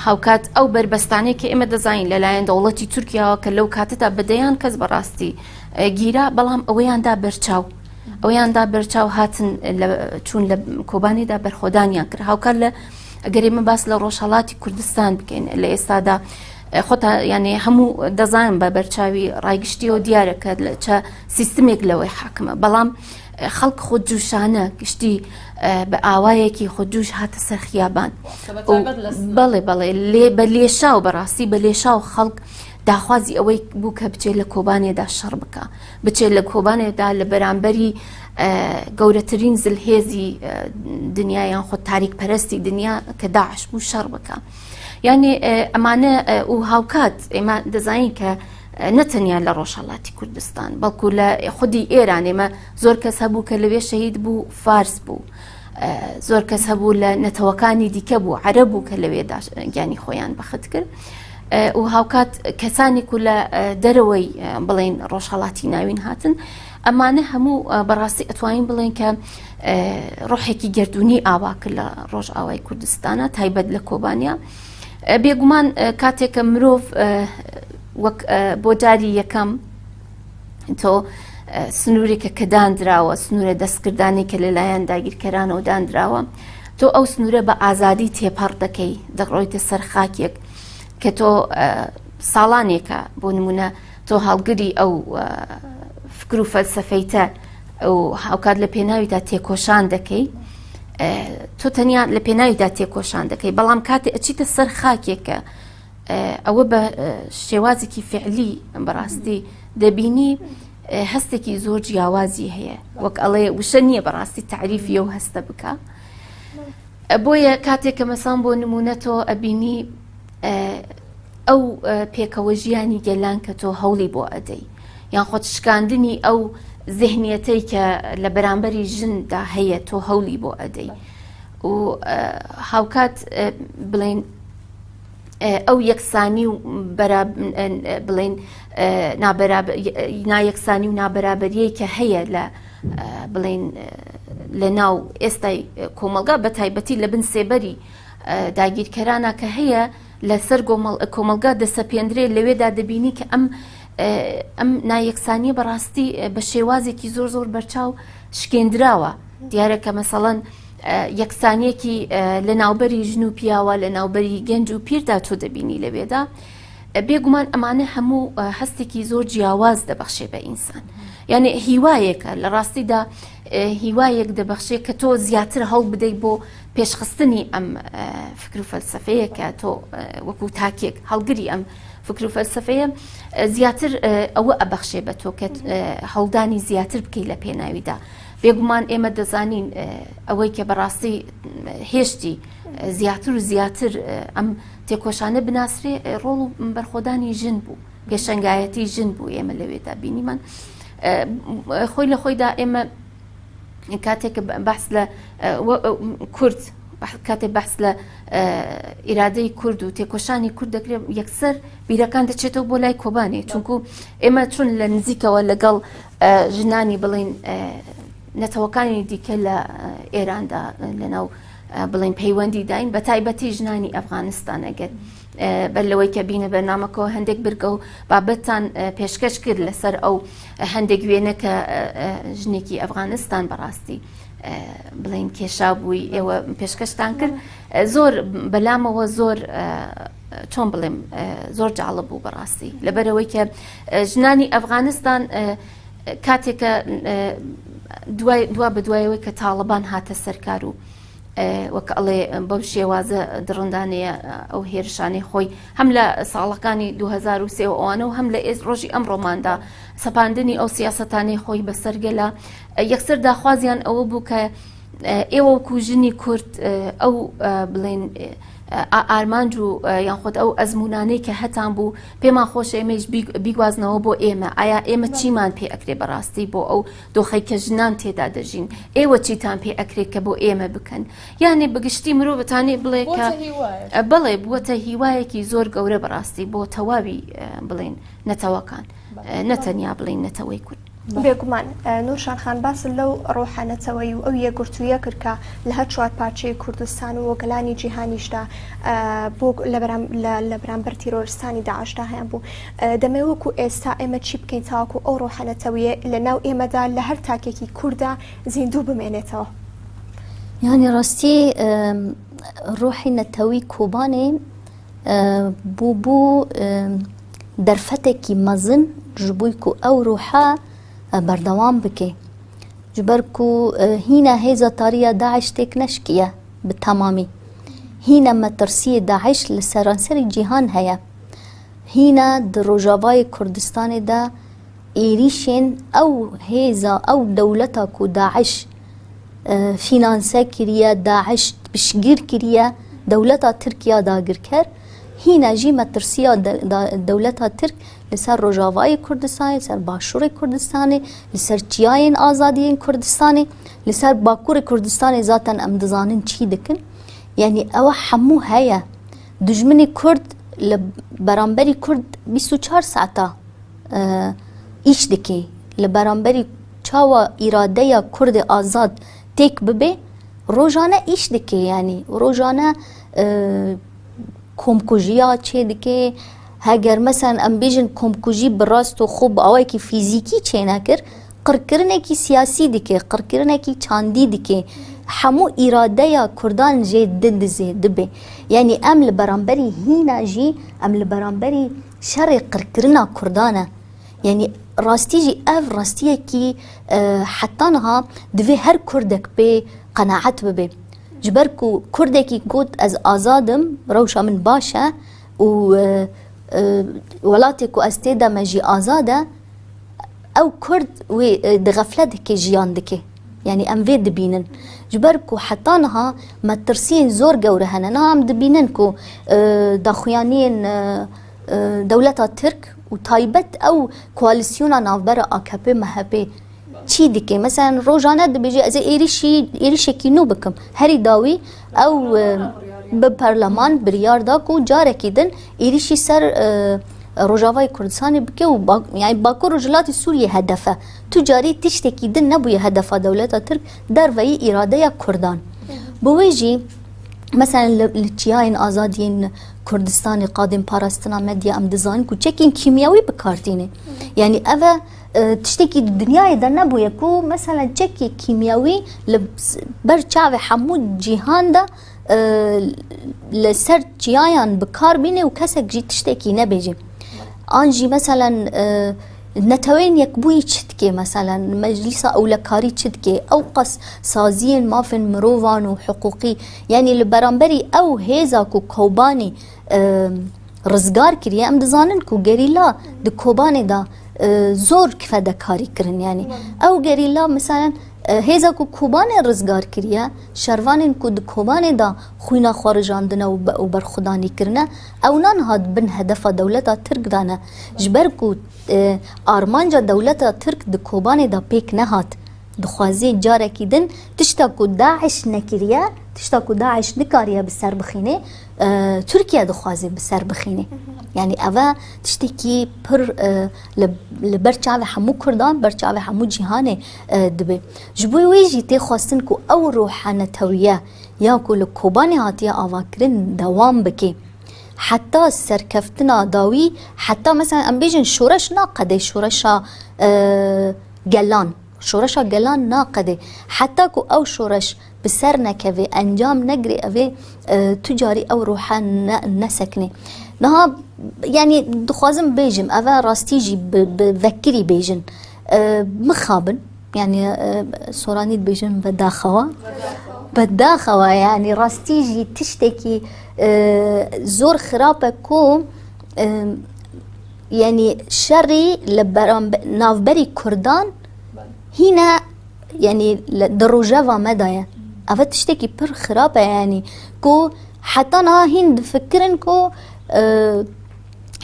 Speaker 4: هاوکات ئەو بربەستانەیە کە ئێمە دەزانین لەلایەن دەوڵەتی تورکیاوە کە لەو کاتەدا بەدەیان کەس بەڕاستی گیرا بەڵام ئەوەیاندا بەرچاو هاتن چوون لە کۆبانێدا بەرخۆدانیان کرد هاوکات لە ئەگەر ئێمە باس لە ڕۆژهەڵاتی کوردستان بکەین لە ئێستادا خۆتا یعنی هەموو دەزانم بە بەرچاوی ڕایگشتی و دیارەکە چە سیستمێک لەوەی حاکمە بەڵام خەڵک خۆجوشانە گشتی بە ئاوایەکی خۆجوش هاتە سەر خیابان بەڵێ بە لێشاو بەڕاستی بە لێشاو خەڵک داخوازی ئەوەی بوو کە بچێت لە کۆبانێدا شەڕ بکە بچێت لە کۆبانێدا لە بەرامبەری گەورەترین زلهێزی دنیایان خۆ تاریک پەرستی دنیا کە داعش بوو شەڕ بکە یعنی ئەمانە و هاوکات ئێمە دەزانین کە نەتەنیا لە ڕۆژهەڵاتی کوردستان بەڵکو لە خودی ئێران ئێمە زۆر کەس هەبوو کە لەوێ شەهید بوو فارس بوو زۆر کەس هەبوو لە نەتەوەکانی دیکە بوو عەرەب بوو کە لەوێدا گیانی خۆیان بەخت کرد و هاوکات کەسانی و لە دەرەوەی بڵێن ڕۆژهەڵاتی ناوین هاتن ئەمانە هەموو بەڕاستی ئەتوانین بڵێن کە ڕۆحێکی گردردونی ئاوا کرد لە ڕۆژ ئاوای کوردستانە تایبەت لە کۆبانیا بێگومان کاتێککە مرۆڤ وەک بۆ جاری یەکەم تۆ سنوورێکە کە دانراوە سنوورە دەستکردانی کە لەلایەن داگیرکەرانەوە دانراوە تۆ ئەو سنوورە بە ئازادی تێپەڕ دەکەی دەڕۆیتە سەر خاکێک کە تۆ ساڵانێکە بۆ نمونە تۆ هەڵگری ئەو فکر و فەلسەفەیتە و هاوکات لە پێناویدا تێکۆشان دەکەی تۆ تەنیا لە پێناویدا تێکۆشان دەکەی بەڵام کاتێ ئەچیتە سەر خاکێکە ئەوە بە شێوازێکی فعلی بەڕاستی دەبینی هەستێکی زۆر جیاوازی هەیە وەک ئەڵێ وشە نییە بەڕاستی تعریفی ئەو هەستە بکە بۆیە کاتێک کە مەسان بۆ نمونەتەوە ئەبینی ئەو پێکەوە ژیانی گەلان کە تۆ هەوڵی بۆ ئەدەی یان خۆت شکاندنی ئەو زێهنیەتەی کە لە بەرامبەری ژندا هەیە تۆ هەوڵی بۆ ئەدەی و هاوکات بڵێن ئەو یەکسانی و بڵێن نایەکسانی و نابەرابەریەی کە هەیە لە بڵێن لە ناو ئێستای کۆمەلگا بە تایبەتی لە بن سێبەری داگیرکەرانە کە هەیە لەسەر کۆمەلگا دەسەپێندرێت لەوێدا دەبینی کە ئەم نایەکسانی بەڕاستی بە شێوازێکی زۆر زۆر بەرچاو شکێندراوە دیارە کە مەسەڵەن یەکسانیەکی لە ناوبەری ژن و پیاوە لە ناوبەری گەنج و پیردا تۆ دەبینی لەوێدا بێگومان ئەمانە هەموو هەستێکی زۆر جیاواز دەبەخشێ بە ئینسان یعنی هیوایەکە لە ڕاستیدا هیوایەک دەبەخشێت کە تۆ زیاتر هەڵ بدەیت بۆ پێشخستنی ئەم فکر و فەلسەفەیە کە تۆ وەکو تاکێک هەڵگری ئەم فکر و فەلسەفەیە زیاتر ئەوە ئەبەخشێ بە تۆ کە هەڵدانی زیاتر بکەیت لە پێناویدا بێگومان ئێمە دەزانین ئەوەی کە بەڕاستی هێشتی زیاتر و زیاتر ئەم تێکۆشانە بناسرێ ڕۆڵ و بەرخۆدانی ژن بوو گەشەنگایەتی ژن بوو ئێمە لەوێدا بینیمان خۆی لە خۆیدا ئێمە کاتێک بەحس لە کورد کاتێک بەحس لە ئیرادەی کورد و تێکۆشانی کورد دەکرێت یەکسەر بیرەکان دەچێتەوە بۆ لای کۆبانێ چونکو ئێمە چون لە نزیکەوە لەگەڵ ژنانی بڵین نەتەوەکانی دیکە لە ئێراندا لەناو بڵین پەیوەندی داین بە تایبەتی ژنانی ئەفغانستان ئەگەر بەر لەوەی کە بینە بەرنامەکەەوە هەندێک برگە و بابەتان پێشکەش کرد لەسەر ئەو هەندێک وێنە کە ژنێکی ئەفغانستان بەڕاستی بڵین کێشا بووی ئێوە پێشکەشتان کرد زۆر بەلامەوە زۆر چۆن بڵێم زۆر جاڵە بوو بەڕاستی لەبەرەوەی کە ژنانی ئەفغانستان کاتێکە دوا بە دوایەوەی کە تاڵبان هاتە سەرکار و وەک ئەڵێ بەو شێوازە دڕندانەیە ئەو هێرشانەی خۆی هەم لە ساڵەکانی 2023 ئەوانە و هەم لە ڕۆژی ئەمڕۆماندا سەپاندنی ئەو سیاسەتانەی خۆی بەسەرگەلا یەکسەر داخوازیان ئەوە بوو کە ئێوە وەکو ژنی کورد ئەو بڵێن ئارمانج و یانخۆت ئەو ئەزمونانەی کە هەتان بوو پێمان خۆش ئێمەش بیگوازنەوە بۆ ئێمە ئایا ئێمە چیمان پێ ئەکرێ بەڕاستی بۆ ئەو دۆخەی کە ژنان تێدا دەژین ئێوە چیتان پێ ئەکرێت کە بۆ ئێمە بکەن یانێ بگشتی مرۆڤتانێ بڵێ کە بڵێ بووەتە هیوایەکی زۆر گەورە بەڕاستی بۆ تەواوی بڵێن نەتەوەکان نەتەنیا بڵین نەتەوەی کورد
Speaker 2: بێگومان نوورشان خان باس لەو ڕۆحانەتەوەی و ئەو یەگرتوویە کردکە لە هەر چوار پارچەی کوردستان و وەگەلانی جیهانیشدا بۆ لە بەرامبەر تیرۆریستانی داعشدا هەیە بوو دەمێ وەکو ئێستا ئێمە چی بکەین تاواکو ئەو ڕۆحانەتەوەیە لە ناو ئێمەدا لە هەر تاکێکی کووردا زیندوو بمێنێتەوە
Speaker 3: یانی ڕاستی ڕۆحی نەتەوەی کۆبانێ بوو دەرفەتێکی مەزن ji bo ku ew roha berdewam bike ji ber ku hîna hêza tariya Daeş têk neşkiye bi temamî hîna metirsiyê Daeş li seranserê cîhan heye hîna di Rojavayê Kurdistanê de êrîşên ew hêza ew dewleta ku Daeş fînanse kiriye Daeş piştgir kiriye dewleta Tirkiya dagirker hîna jî metirsiya dewleta Tirk li ser Rojavayê Kurdistanê li ser Başûrê Kurdistanê li ser çiyayên azadiyên Kurdistanê li ser Bakurê Kurdistanê zaten em dizanin çî dikin yani ew hemû heye dijminê Kurd li beramberî Kurd 24 saeta îş dike li beramberî çawa îradeya Kurdê azad têk bibe rojane îş dike yani rojane komkujiya çê dike heger mesela em bêjin komkujî bi rast û xwe bi awayekî fîzîkî çê nekir qirkirinekî siyasî dike qirkirinekî çandî dike hemû îradeya Kurdan jê didizê dibe yani em li beramberî hîna jî em li beramberî şerê qirkirina Kurdan e yani rastî jî ev rastiyekî heta niha divê her Kurdek pê qenaet bibe ji ber ku Kurdekî got ez azadim rewşa min baş e و وڵاتێک و ئەس تێدەمەژی ئازادە ئەو کورد وێ دغەفلە دکێ ژیان دکێ یعنی ئەم vê dibînin ji ber ku heta niha metirsiyên zor gewre hene niha em dibînin ku daxuyaniyên dewleta Tirk û taybet ew koalîsyona navbera AKP MHP çî dike mesela rojane dibêje ez ê êrişekî nû bikim herî dawî ew bi perleman biryar da ku carekî din êrişî ser Rojavayê Kurdistanê bike û yani Bakur û Jilatê Sûriyê hedefe tu carî tiştekî din nebûye hedefa dewleta Tirk derveyî îradeya Kurdan bi wê jî mesela li çiyayên azadiyên Kurdistanê qadên parastina medya em dizanin ku çekên kîmyawî bikartîne yani ev tiştekî dinyayê de nebûye ku mesela çekê kîmyawî li ber çavê hemû cîhan de li ser çiyayan bikar bîne û kesek jî tiştekî nebêje an jî mesela netewên yekbûyî çi dike mesela meclîsa ewlekarî çi dike ew qas saziyên mafên mirovan û hiqûqî yani li beramberî ew hêza ku Kobanî rizgar kiriye em dizanin ku gerîla di Kobanê da zor fedekarî kirin yani ew gerîla mesela hêza ku Kobanê rizgar kiriye şervanên ku di Kobanê da xwîna xwe rijandine û berxwedanî kirine ew nanhat bin hedefa dewleta Tirk de ne ji ber ku armanca dewleta Tirk di Kobanê da pêk nehat dixwaze carekî din tişta ku Daeş nekiriye tişta ku Daeş nikariye bi ser bixîne Türkiye dixwaze bi ser bixîne yani ev tiştekî pir li ber çavê hemû Kurdan ber çavê hemû cîhanê dibe ji bo wê jî tê xwestin ku ew roha netewiye ya ku li Kobanê hatiye avakirin dewam bike heta serkeftina dawî heta mesela em bêjin şoreş naqede şoreşa gelan şoreşa gelan naqede heta ku ew şoreş bi ser nekeve encam negire evê tu carî ew roha nesekine niha yani dixwazim bêjim ev rastî jî bi vekirî bêjin mixabin yani soranî dibêjin vedaxewa bedaxewa yani rastî jî tiştekî zor xirab e ku yani şerî li navberî Kurdan hîne yani di rojeva me da ye ev tiştekî pir xirab e yani ku heta niha hîn difikirin ku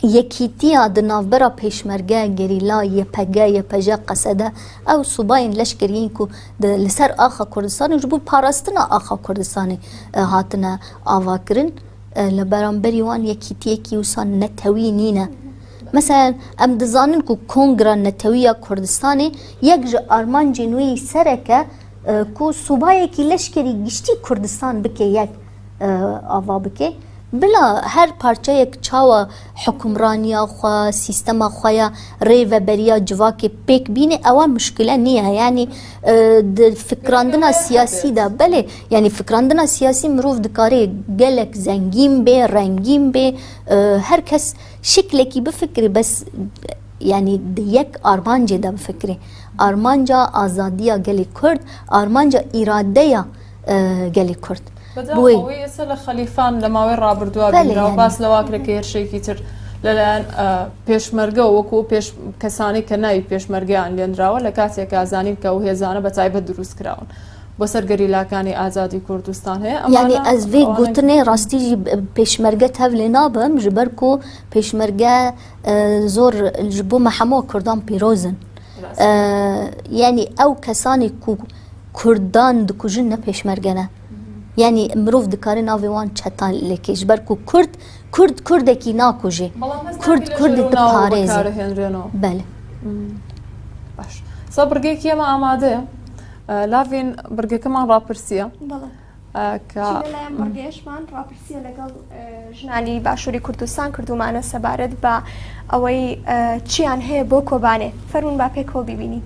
Speaker 3: yekîtiya di navbera pêşmerge gerîla YPG qesede ew subayên leşkeriyên ku li ser axa Kurdistanê ji bo parastina axa Kurdistanê hatine avakirin li beramberî wan yekîtiyekî wisa netewî nîne mesela em dizanin ku Kongra Netewiya Kurdistanê yek ji armancên wê sereke ku subayekî leşkerî giştî Kurdistan bike yek ava bike bila her parçayek çawa hukmraniya xwe sîstema xwe ya rê veberiya civakê pêk bîne ewa muşkile niye yani di fikrandina siyasî de belê yani fikrandina siyasî mirov dikare gelek zengîn bê rengîn bê herkes şeklekî bifikirî bes yani di yek armancê de bifikirî armanca azadiya gelê Kurd armanca îradeya gelê Kurd
Speaker 1: بەداخەوەی ئێستا لە خەلیفان لە ماوەی ڕابردووە بینراوە باس لەواکرێکی هێرشێکی تر لەلایەن پێشمەرگە وەکو کەسانی کە ناوی پێشمەرگیان لێنراوە لە کاتێک ئازانین کە ئەو هێزانە بە تایبەت دروست کراون بۆ سەر گەریلاکانی ئازادی کوردستان هەیە
Speaker 3: یعنی ئەس vê gotinê rastî jî pêşmerge tev lê nabim ji ber ku pêşmerge zor ji bo me hemû Kurdan pîrozin yani ew kesanê ku Kurdan dikujin ne pêşmerge ne yani mirov dikare navê wan çeta lêkê ji ber ku Kurd Kurdekî nakuje Kurd Kurdê diparêze bele
Speaker 1: baş sa birgekî ema amade lavên birgekeman rapirsiye
Speaker 2: لەلایەن بەڕگەیشمان ڕاپرسیە لەگەڵ ژنانی باشووری کوردستان کردومانە سەبارەت بە ئەوەی چیان هەیە بۆ کۆبانێ فەرمون با پێکەوە ببینین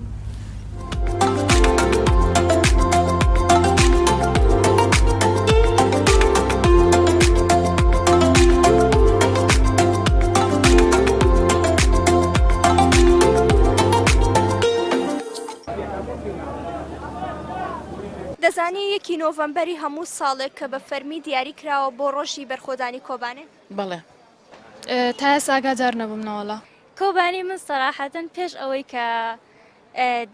Speaker 2: دەزانی یەکی نۆڤەمبەری هەموو ساڵێک کە بە فەرمی دیاری کراوە بۆ ڕۆژی بەرخۆدانی کۆبانێ
Speaker 6: بەڵێ تا ئێستا ئاگادار نەبووم نەوەڵا.
Speaker 7: کۆبانی من سەراحەتەن پێش ئەوەی کە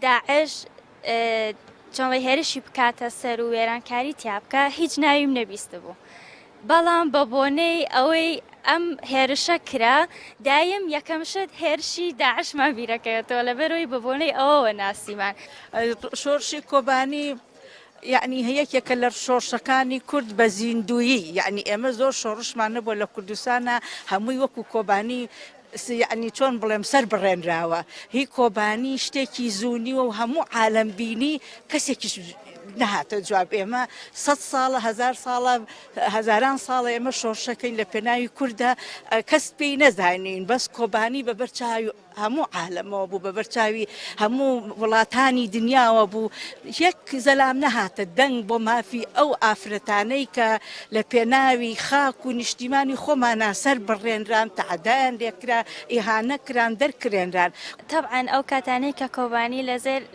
Speaker 7: داعش چۆنڵی هێرشی بکاتە سەر و وێرانکاری تیا بکە هیچ ناویم نەبیستە بوو. بەڵام بە بۆنەی ئەوەی ئەم هێرشە کرا دایم یەکەم شت هێرشی داعشمان بیرەکەوێتەوە لەبەرەوەی بە بۆنەی ئەوەوە ناسیمان.
Speaker 8: شۆرشی کۆبانی یعنی هەیەکێکە لە شۆڕشەکانی کورد بە زیندویی یعنی ئێمە زۆر شۆڕشمان نەبووە لە کوردستانە هەمووی وەکو کۆبانی یعنی چۆن بڵێم سەر بڕێنراوە هی کۆبانی شتێکی زوونیوە و هەموو عالەمبینی کەسێکی نهاتە جواب ئێمە 100 ساڵە هزار ساڵە هەزاران ساڵە ئێمە شۆڕشەکەین لە پێناوی کووردە کەس پێی نەزانین بەس کۆبانی بەبەرچاوی هەموو عالەمەوە بوو بەبەرچاوی هەموو وڵاتانی دنیاوە بوو یەک زەلام نەهاتە دەنگ بۆ مافی ئەو ئافرەتانەی کە لە پێناوی خاک و نیشتیمانی خۆمانە سەر بڕێنران تەعدایان لێکرا ئیهانەکران دەرکرێنران.
Speaker 7: طبعاً ئەو کاتانەی کە کۆبانی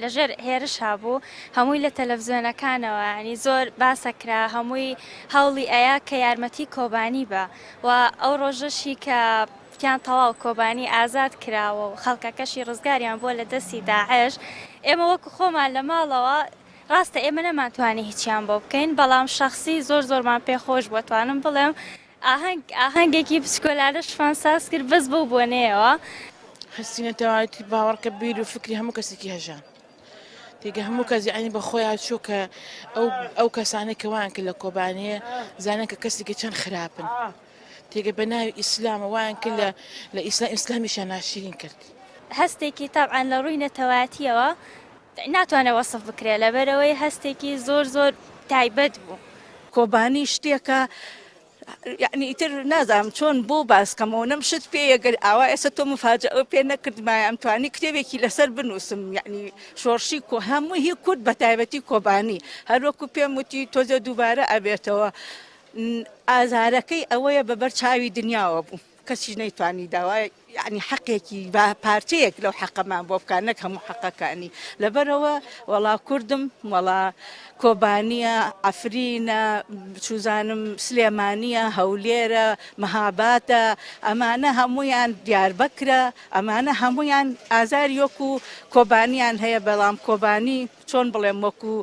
Speaker 7: لەژێر هێرش هابوو هەمووی لە تەلەڤیزۆنەکانەوە ینی زۆر باسەکرا هەمووی هەوڵی ئەیە کە یارمەتی کۆبانی بە و ئەو ڕۆژەشی کە پیان تەواو کۆبانی ئازاد کراوە و خەڵکەکەشی ڕزگاریان بۆ لە دەستی داعش ئێمە وەکو خۆمان لە ماڵەوە ڕاستە ئێمە نەماتوانی هیچیان بۆ بکەین بەڵام شخصی زۆرمان پێخۆش بۆتوانم بڵێم ئاهەنگێکی پسکۆلارە شفانساز کرد بەس بەو بۆنەیەوە
Speaker 9: هەستینە تەواوەتی باوەڕکە بیر و فکری هەموو کەسێکی هەژان تێگە هەموو کەس یعنی بە خۆیان چوو کە ئەو کەسانەی کە وان کرد لە کۆبانیە زانن کە کەسێکی چەند خراپن تێگە بە ناوی ئیسلامە وان کرد لە ئیسلامیشان ناشرین کرد.
Speaker 7: هەستێکی تابعاً لە ڕووی نەتەواتیەوە ناتوانێت وەسف بکرێت لەبەرەوەی هەستێکی زۆر تایبەت بوو.
Speaker 8: کۆبانی شتێکە یعنی ئیتر نازانم چۆن بۆ باسکەمەوە نەمشت پێ ئەگەر ئاوا ئێستا تۆ مفاجە ئەو پێ نەکردمایە ئەمتوانی کتێبێکی لەسەر بنووسم یعنی شۆڕشی هەموو هی کورد بە تایبەتی کۆبانی هەروەکو پێم وتی تۆزە دووبارە ئەبێتەوە ئازارەکەی ئەوەیە بەبەر چاوی دنیاوە بوو کەسی نەیتوانی داوای یعنی حەقێکی پارچەیەک لەو حەقەمان بۆ بکە نەک هەموو حەقەکانی لەبەرەوە وەڵا کوردم وەڵا کۆبانیە ئەفرینە چوزانم سلێمانیە هەولێرە مەهاباتە ئەمانە هەمویان دیاربەکرە ئەمانە هەمویان ئازاری وەکو کۆبانیان هەیە بەڵام کۆبانی چۆن بڵێم وەکو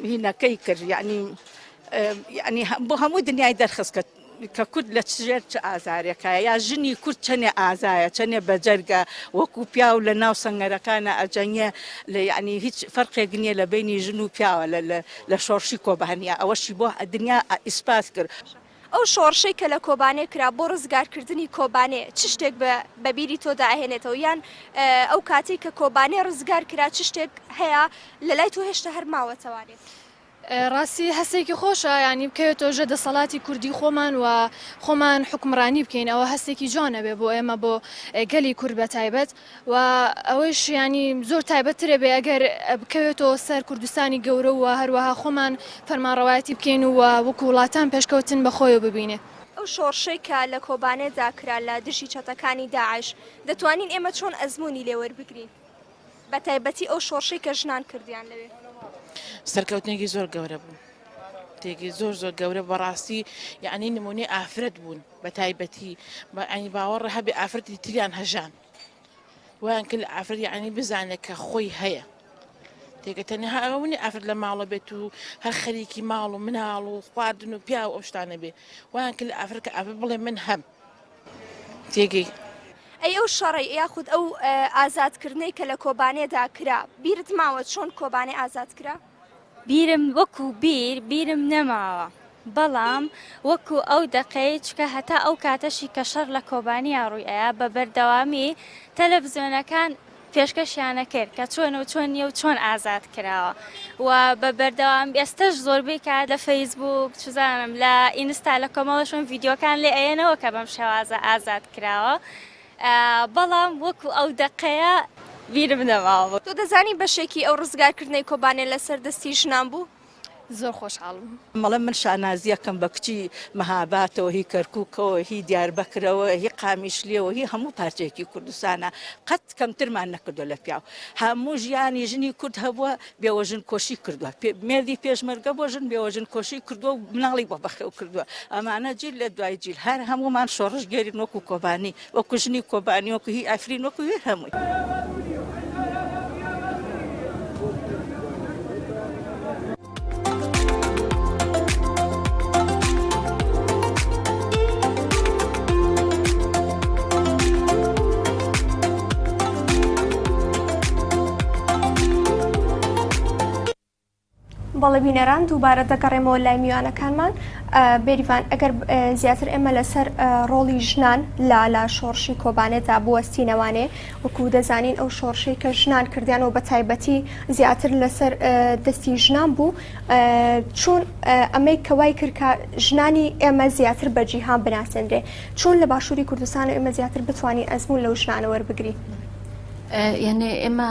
Speaker 8: هینەکەی کرد یعنی بۆ هەموو دنیای دەرخست کە کورد لە چژێر چ ئازارێکە یا ژنی کورد چەنێ ئازایە چەنێ بەجەرگە وەکو پیاو لە ناو سەنگەرەکانە ئەجەنگە لە یعنی هیچ فەرقێک نییە لە بینی ژن و پیاوە لە شۆڕشی کۆبانیە ئەوەشی بۆ دنیا ئیسپات کرد.
Speaker 2: ئەو شۆڕشەی کە لە کۆبانێ کرا بۆ ڕزگارکردنی کۆبانێ چ شتێک بە بیری تۆدا ئاهێنێتەوە یان ئەو کاتێک کە کۆبانێ ڕزگار کرا چ شتێک هەیە لە لای تۆ هێشتا هەرماوەتەوانێت.
Speaker 6: ڕاستی هەستێکی خۆشە ینی بکەوێتەوە ژە دەسەڵاتی کوردی خۆمان و خۆمان حکمڕانی بکەین ئەوە هەستێکی جوانە بێ بۆ ئێمە بۆ گەلی کورد بە تایبەت و ئەوەش ینی زۆر تایبەتترە بێ ئەگەر بکەوێتەوە سەر کوردستانی گەورە و هەروەها خۆمان فەرمانڕەوایەتی بکەین و وەکو وڵاتان پێشکەوتن بەخۆیەوە ببینێ.
Speaker 2: ئەو شۆڕشەی کە لە کۆبانێدا کرا لە دژی چەتەکانی داعش دەتوانین ئێمە چۆن ئەزمموی لێوەربگرین بە تایبەتی ئەو شۆڕشەی کە ژنان کردیان لەوێ.
Speaker 9: سەرکەوتنێکی زۆر گەورە بوو تێگی زۆر گەورە بەڕاستی یعنی نمونەی ئافرەت بوون بە تایبەتی ئەنی باوەڕە هەبێ ئافرەتی تریان هەژان ویان کرد ئافرەت یعنی بزانێت کە خۆی هەیە تێگە تەنها ئەوەی ئافرەت لە ماڵە بێت و هەر خەریکی ماڵ و مناڵ و خواردن و پیا و ئەو شتانە بێ ویان کرد ئافرەت کە ئافرەت بڵێ من هەم تێگەی
Speaker 2: ئەی ئەو شەڕی یاخود ئەو ئازادکردنەی کە لە کۆبانێدا کرا بیرت ماوە چۆن کۆبانێ ئازاد کرا؟
Speaker 7: وەکو بیرم نەماوە بەڵام وەکو ئەو دەقەی چکە هەتا ئەو کاتەشی کە شەڕ لە کۆبانیا ڕووی ئەیە بە بەردەوامی تەلەڤیزۆنەکان پێشکەشیانە کرد کە چۆن نیە و چۆن ئازاد کراوە و بە بەردەوام ئێستش زۆربەی کات لە فەیسبوک چزانم لە ئینستا لە کۆمەڵەشون ڤیددیۆکان لێ ئەیەنەوە کە بەم شێوازە ئازاد کراوە بەڵام وەکو ئەو دەقەیە بیرم نەماوە.
Speaker 2: تۆ دەزانی بەشێکی ئەو ڕزگارکردنەی کۆبانێ لەسەر دەستی ژنان بوو؟
Speaker 6: زۆر خۆشحاڵم.
Speaker 8: مەڵە من شانازیەکەم بە کچی مەهاباتەوە هی کەرکووکەوە هی دیاربەکرەوە هی قامیشلیەوە هی هەموو پارچێکی کوردستانە قەت کەمترمان نەکردو لە پیاو هەموو ژیانی ژنی کورد هەبووە بێوەژن کۆشی کردووە مێردی پێشمەرگە بۆ ژن بێوەژن کۆشی کردووە و مناڵی بۆ بەخێو کردووە ئەمانە جیل لە دوای جیل هەر هەمومان شۆڕش گێرین وەکو کۆبانی وەکو ژنی کۆبانی وەکو هی ئافرین وەکو هێر هەمووی.
Speaker 2: بەڵێ بینەران دووبارە دەگەڕێمەوە لای میوانەکانمان بێریڤان ئەگەر زیاتر ئێمە لەسەر ڕۆڵی ژنان لا شۆڕشی کۆبانێدا بوەستینەوانێ وەکو دەزانین ئەو شۆڕشەی کە ژنان کردیانەوە بە تایبەتی زیاتر لەسەر دەستی ژنان بوو چۆن ئەمەی کەوای کردکە ژنانی ئێمە زیاتر بە جیهان بناسێنرێ چۆن لە باشووری کوردستان و ئێمە زیاتر بتوانین ئەزمون لەو ژنانە وەربگری.
Speaker 4: یعنی ئێمە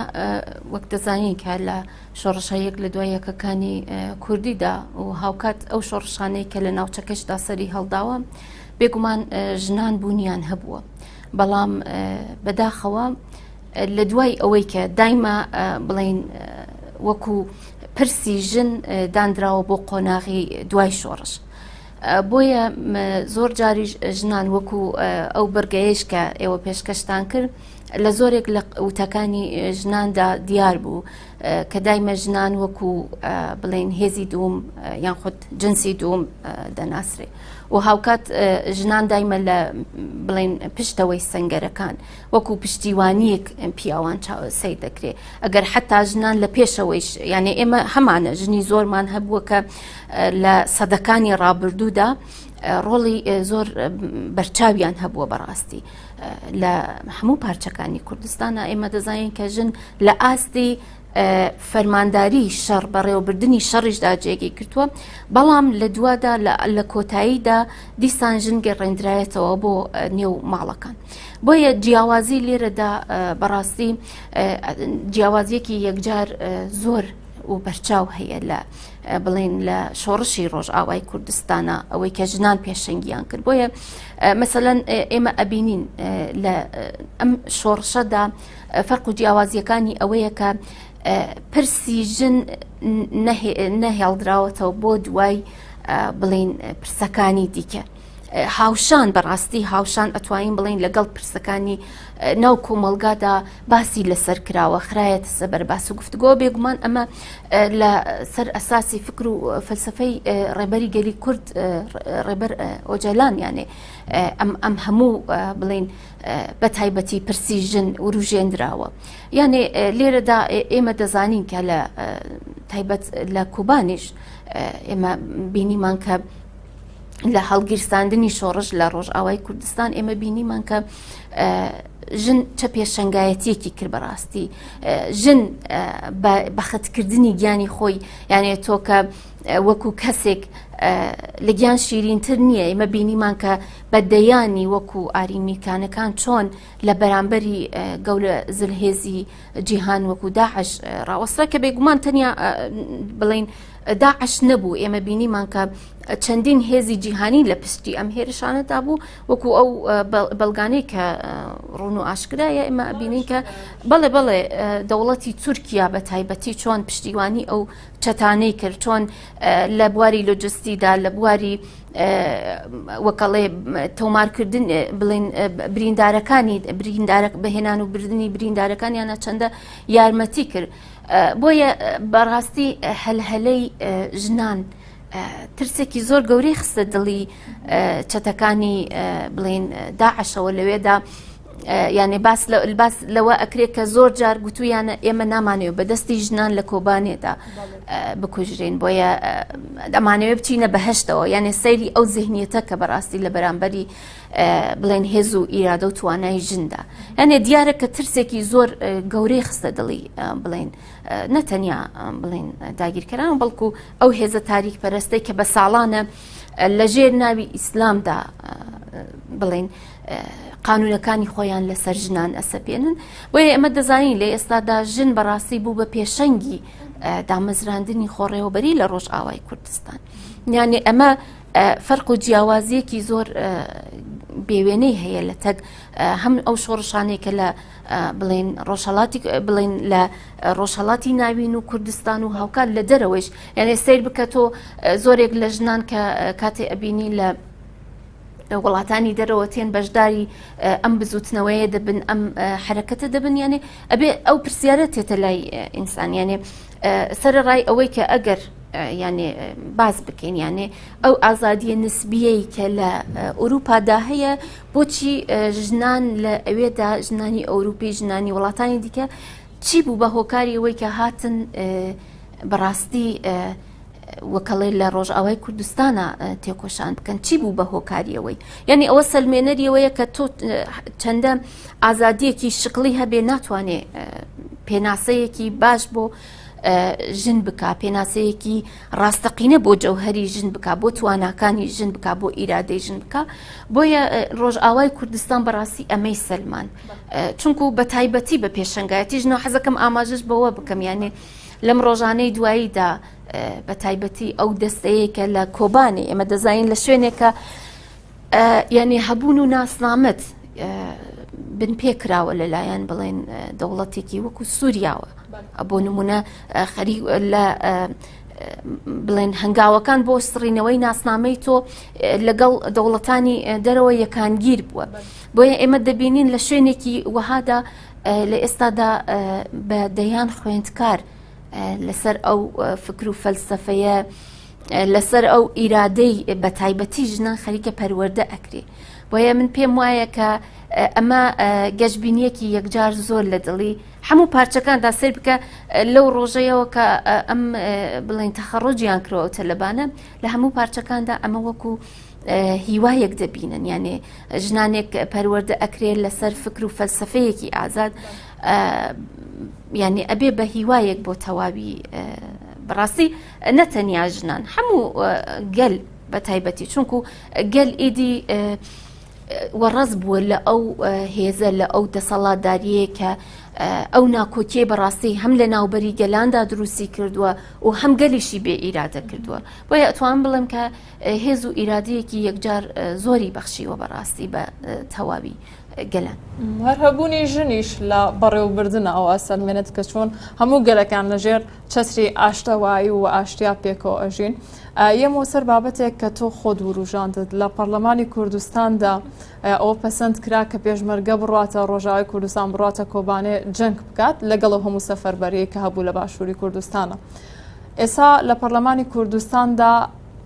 Speaker 4: وەک دەزانین کە لە شۆڕشەیەک لە دوای یەکەکانی کوردیدا و هاوکات ئەو شۆڕشانەی کە لە ناوچەکەشدا سەری هەڵداوە بێگومان ژنان بوونیان هەبووە بەڵام بەداخەوە لە دوای ئەوەی کە دایما بڵین وەکو پرسی ژن دانراوە بۆ قۆناغی دوای شۆڕش بۆیە زۆر جاری ژنان وەکو ئەو بەرگەیەش کە ئێوە پێشکەشتان کرد لە زۆرێک لە وتەکانی ژناندا دیار بوو کە دایمە ژنان وەکو بڵێن هێزی دووم یان خودت جنسی دووم دەناسرێ و هاوکات ژنان دایمە لە بڵێن پشتەوەی سەنگەرەکان وەکو پشتیوانیەک پیاوان سەی دەکرێت ئەگەر حتا ژنان لە پێشەوەیش یعنی ئێمە هەمانە ژنی زۆرمان هەبووە کە لە سەدەکانی ڕابردوودا ڕۆڵی زۆر بەرچاویان هەبووە بەڕاستی لە هەموو پارچەکانی کوردستانە ئێمە دەزانین کە ژن لە ئاستی فەرمانداری شەڕ بەڕێوەبردننی شەڕیشدا جێگەی کردووە بەڵام لە دوادا لە کۆتاییدا دیسان ژن گەڕێنرایەتەوە بۆ نێو ماڵەکان بۆیە جیاوازی لێرەدا بەڕاستی جیاوازیەکی یەکجار زۆر و بەرچاو هەیە لە بڵێن لە شۆڕشی ڕۆژئاوای کوردستانە ئەوەی کە ژنان پێشەنگیان کرد بۆیە مەسەلەن ئێمە ئەبینین لە ئەم شۆڕشەدا فەرق و جیاوازیەکانی ئەوەیە کە پرسی ژن نەهێڵدراوەتەوە بۆ دوای بڵێن پرسەکانی دیکە هاوشان بەڕاستی هاوشان ئەتوانین بڵین لەگەڵ پرسەکانی ناو کۆمەلگادا باسی لەسەر کراوە خرایەتە سەبەر باس و گفتگۆ بێگومان ئەمە لە سەر ئەساسی فکر و فەلسفەی ڕێبەری گەلی کورد ڕێبەر ئۆجەلان یانێ ئەم هەموو بڵین بە تایبەتی پرسی ژن وروژێنراوە یانێ لێرەدا ئێمە دەزانین کە لە تایبەت لە کوبانیش ئێمە بینیمان کە لە هەڵگیرساندنی شۆڕش لە ڕۆژئاوای کوردستان ئێمە بینیمان کە ژن چە پێشەنگایەتیەکی کرد بەڕاستی ژن بەخەتکردنی گیانی خۆی یانێ تۆ کە وەکو کەسێک لە گیان شیرینتر نییە ئێمە بینیمان کە بەدەیانی وەکو ئاریمیکانەکان چۆن لە بەرامبەری گەورە زلهێزی جیهان وەکو داعش ڕاوەسترا کە بێگومان تەنیا بڵین داعش نەبوو ئێمە بینیمان کە چەندین هێزی جیهانی لە پشتی ئەم هێرشانەدا بوو وەکو ئەو بەڵگانەی کە ڕوون و ئاشکرایە ئێمە بینین کە بەڵێ دەوڵەتی تورکیا بە تایبەتی چۆن پشتیوانی ئەو چەتانەی کرد چۆن لە بواری لۆجستیدا لە بواری وەکەڵێ تۆمارکردن بڵین بریندارەکانی بەهێنان و بردننی بریندارەکانیانە چەندە یارمەتی کرد بۆیە بەڕاستی هەلهەلەی ژنان ترسێکی زۆر گەورەی خستە دڵی چەتەکانی بڵین داعشەوە لەوێدا یعنی باس لەوە ئەکرێت کە زۆر جار گوتویانە ئێمە نامانەوێت بەدەستی ژنان لە کۆبانێدا بکوژرێن بۆیە ئەمانەوێت بچینە بەهشتەوە یعنی سەیری ئەو زیهنیەتە کە بەڕاستی لە بەرامبەری بڵێن هێز و ئیرادە و توانای ژندا یعنی دیارە کە ترسێکی زۆر گەورەی خستە دڵی بڵێن نەتەنیا بڵێن داگیرکەران بەڵکو ئەو هێزە تاریک پەرستەی کە بە ساڵانە لە ژێر ناوی ئیسلامدا بڵێن قانونەکانی خۆیان لەسەر ژنان ئەسەپێنن بۆیە ئەمە دەزانین لە ئێستادا ژن بەڕاستی بوو بە پێشەنگی دامەزراندنی خۆڕێوەبەری لە ڕۆژئاوای کوردستان یعنی ئەمە فەرق و جیاوازیەکی زۆر بێوێنەی هەیە لە تەک هەم ئەو شۆڕشانێک کە لە بڵێن ڕۆژهەڵاتی بڵێن لە ڕۆژهەڵاتی ناوین و کوردستان و هاوکات لە دەرەوەیش یعنی سیر بکەتەوە زۆرێک لە ژنان کە کاتێ ئەبینی لە وڵاتانی دەرەوە تێن بەشداری ئەم بزوتنەوەیە دەبن ئەم حرەکەتە دەبن یانێ ئەبێ ئەو پرسیارە تێتە لای ئینسان یانێ سەرڕای ئەوەی کە ئەگەر یانێ باز بکەین یانێ ئەو ئازادیە نسبیەی کە لە ئەوروپادا هەیە بۆچی ژنان لە ئەوێدا ژنانی ئەوروپی ژنانی وڵاتانی دیکە چی بوو بە هۆکاری ئەوەی کە هاتن بەڕاستی وەکەڵێ لە ڕۆژئاوای کوردستانە تێکۆشان بکەن چی بوو بە هۆکاریەوەی یعنی ئەوە سەلمێنەریەوەیە کە تۆ چەندە ئازادیەکی شقلی هەبێ ناتوانێ پێناسەیەکی باش بۆ ژن بکە پێناسەیەکی ڕاستەقینە بۆ جەوهەری ژن بکە بۆ تواناکانی ژن بکە بۆ ئیرادەی ژن بکە بۆیە ڕۆژئاوای کوردستان بەڕاستی ئەمەی سەلمان چونکو بە تایبەتی بە پێشەنگایەتی ژنەوە حەزەکەم ئاماژش بەوە بکەم یانێ لەم ڕۆژانەی دواییدا بە تایبەتی ئەو دەستەیەکە لە کۆبانێ ئێمە دەزانین لە شوێنێکە یعنی هەبوون و ناسنامەت بن پێکراوە لەلایەن بڵێن دەوڵەتێکی وەکو سووریاوە بۆ نمونە خەری لە بڵێن هەنگاوەکان بۆ سڕینەوەی ناسنامەی تۆ لەگەڵ دەوڵەتانی دەرەوە یەکانگیر بووە بۆیە ئێمە دەبینین لە شوێنێکی وەهادا لە ئێستادا بە دەیان خوێندکار لەسەر ئەو فکر و فەلسەفەیە لەسەر ئەو ئیرادەی بە تایبەتی ژنان خەریکە پەروەردە ئەکرێ بۆیە من پێم وایە کە ئەمە گەشتبینیەکی یەکجار زۆر لە دڵی هەموو پارچەکاندا سیر بکە لەو ڕۆژەیەوە کە ئەم بڵێن تەخەڕۆجیان کردەوە تەلەبانە لە هەموو پارچەکاندا ئەمە وەکو هیوایەک دەبینن یعنی ژنانێک پەروەردە ئەکرێت لەسەر فکر و فەلسەفەیەکی ئازاد یعنی ئەبێ بە هیوایەک بۆ تەواوی بەڕاستی نەتەنیا ژنان هەموو گەل بە تایبەتی چونکو گەل ئیدی وەڕەز بووە لە ئەو هێزە لە ئەو دەسەڵاتداریە کە ئەو ناکۆکیێ بەڕاستی هەم لە ناوبەری گەلاندا دروستی کردووە و هەم گەلیشی بێ ئیرادە کردووە بۆیە ئەتوان بڵێم کە هێز و ئیرادەیەکی یەکجار زۆری بەخشیوە بەڕاستی بە تەواوی گەلان
Speaker 1: هەر هەبوونی ژنیش لە بەڕێوەبردنە ئەو ئەسەلمێنێت کە چۆن هەموو گەلەکان لەژێر چەتری ئاشتەوایی و ئاشتیا پێکەوە ئەژین یەمەوە سەر بابەتێک کە تۆ خۆت وروژاندت لە پەرلەمانی کوردستاندا ئەوە پەسەند کرا کە پێشمەرگە بڕاتە ڕۆژاوای کوردستان بڕاتە کۆبانێ جەنگ بکات لەگەڵ هەموو سەفەربەریەک کە هەبوو لە باشووری کوردستانە ئێستا لە پەرلەمانی کوردستاندا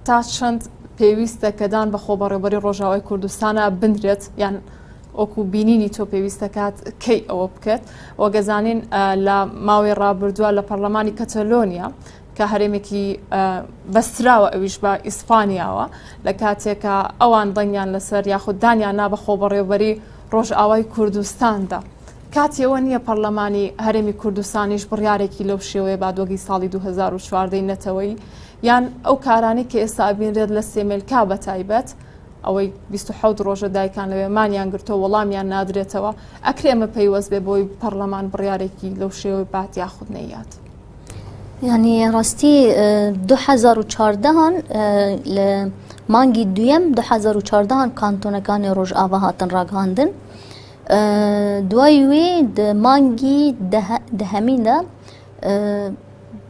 Speaker 1: تا چەند پێویستە کەدان بە خۆبەڕێوەبەری ڕۆژاوای کوردستانە بندرێت یان ئۆکو بینینی تۆ پێویستە کات کەی ئەوە بکەێت وەگەزانین لە ماوەی ڕابردووە لە پەرلەمانی کەتەلۆنیا کە هەرێمێکی بەستراوە ئەویش بە ئیسپانیاوە لە کاتێکە ئەوان دەنگیان لەسەر یاخود دانیان نا بە خۆبەڕێوەبەری ڕۆژئاوای کوردستاندا کاتیەوە نییە پەرلەمانی هەرێمی کوردستانیش بڕیارێکی لەو شێوەیە بادوەگی ساڵی 2014 نەتەوەی یان ئەو کارانی کە ئێستا بینرێت لە سێمێلکا بە تایبەت ئەوەی 27 ڕۆژە دایکان لەوێ مانیان گرتەوە وەڵامیان نادرێتەوە ئەکرێمە پەیوەست بێ بۆی پەرلەمان بڕیارێکی لەو شێوەی بات یاخود نەیات
Speaker 3: یعنی ڕاستی 2014 لە مانگی دوێم 2014 کانتۆنەکانی ڕۆژئاوا هاتن ڕاگەاندن دوای وێ مانگی دەهەمیندا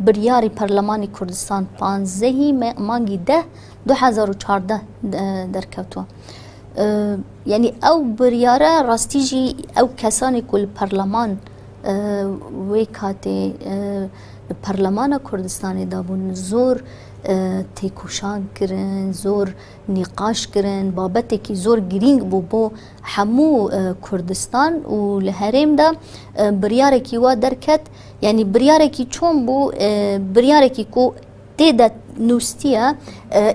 Speaker 3: بریاری پەرلەمانی کوردستان 15 مانگی 2014 دەرکەوتووە یعنی ئەو بریارە ڕاستیژی ئەو کەسانی کو لە پەرلەمان وێ کاتێ پەرلەمانە کوردستانیدا بوون زۆر تێکۆشان کردن زۆر نیقاش کردن بابەتێکی زۆر گرنگ بوو بۆ هەموو کوردستان و لە هەرێمدا بریارێکی وا دەرکەت یعنی بریارێکی چۆن بوو بریارێکی کو تێدا نووسیە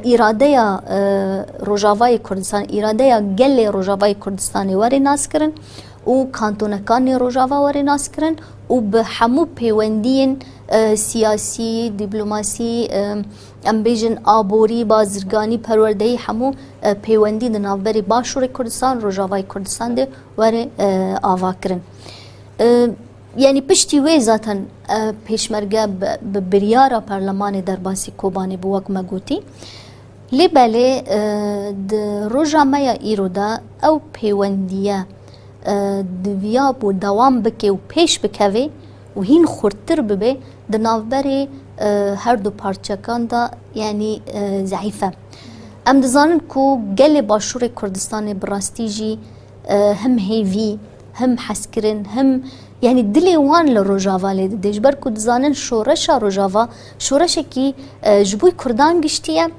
Speaker 3: ئیرادەیە ڕۆژاوای کوردستان ئیرادەیە گەلێ ڕۆژاوای کوردستانی وەرێ ناسکردن و کانتۆنەکانی ڕۆژاوا وەرێ ناسکردن و بە هەموو پەیوەندیین سیاسی دیبلوماسی ام بیژن آبوری بازرگانی پروردهی همو پیوندی د ناوبری باشور کردستان روجاوای کردستان ده وره آوا کرن یعنی پشتی وی ذاتن پیشمرگه بریارا پارلمان درباسی کوبانی بوک مگوتی لی بله د روژا میا ایرو دا او پیوندیه دویا بو دوام بکه و پیش بکوه و هین خورتر ببه د ناوبری هر دو پارچکان دا یعنی ضعیفه ام دزانن کو گل باشور کردستان براستی جی هم هیوی هم حسکرن هم يعني دلي وان لروجافا ليد دجبر كود زانن شورشا روجافا شورشا كي جبوي كردان گشتيه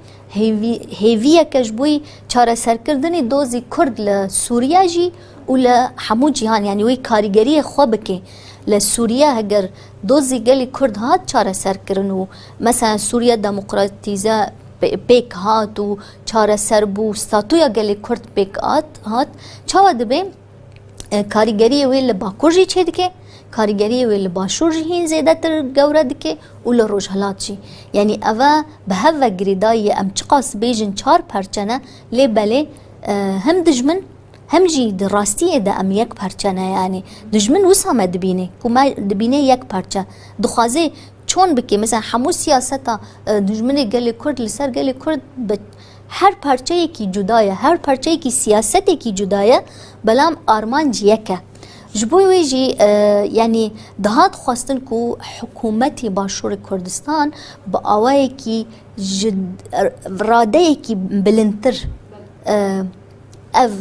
Speaker 3: هيفيه كجبوي چاره سرکردنی دوزي كرد لسوريا جي ولا حمو جهان يعني وي كاريگري خو بكي لسوريا هگر دوزي گلي كرد هات چاره سرکرنو مثلا سوريا ديمقراطيزه بيك هات و چاره سربو ستاتويا گلي كرد بيك هات چاوا دبه کاریگری وی لباکور جی چه دکه کاریگری وی لباشور جی هین زیده تر گوره دکه و لروجهلات جی یعنی اوه به هوا گریدای ام چقاس بیجن 4 پرچنه لی بله هم دجمن هم جی دراستی ده ام یک پرچنه یعنی دجمن وسامه دبینه کما دبینه یک پرچه دخوازه چون بکی مثلا همو سیاستا دجمن گلی کرد لسر گلی کرد هر پرچه کی جدایه هر پرچه کی سیاست کی جدایه بلام آرمان جیکه جبوی ویجی یعنی دهات خواستن کو حکومتی باشور کردستان با آوائه کی راده کی بلندتر اف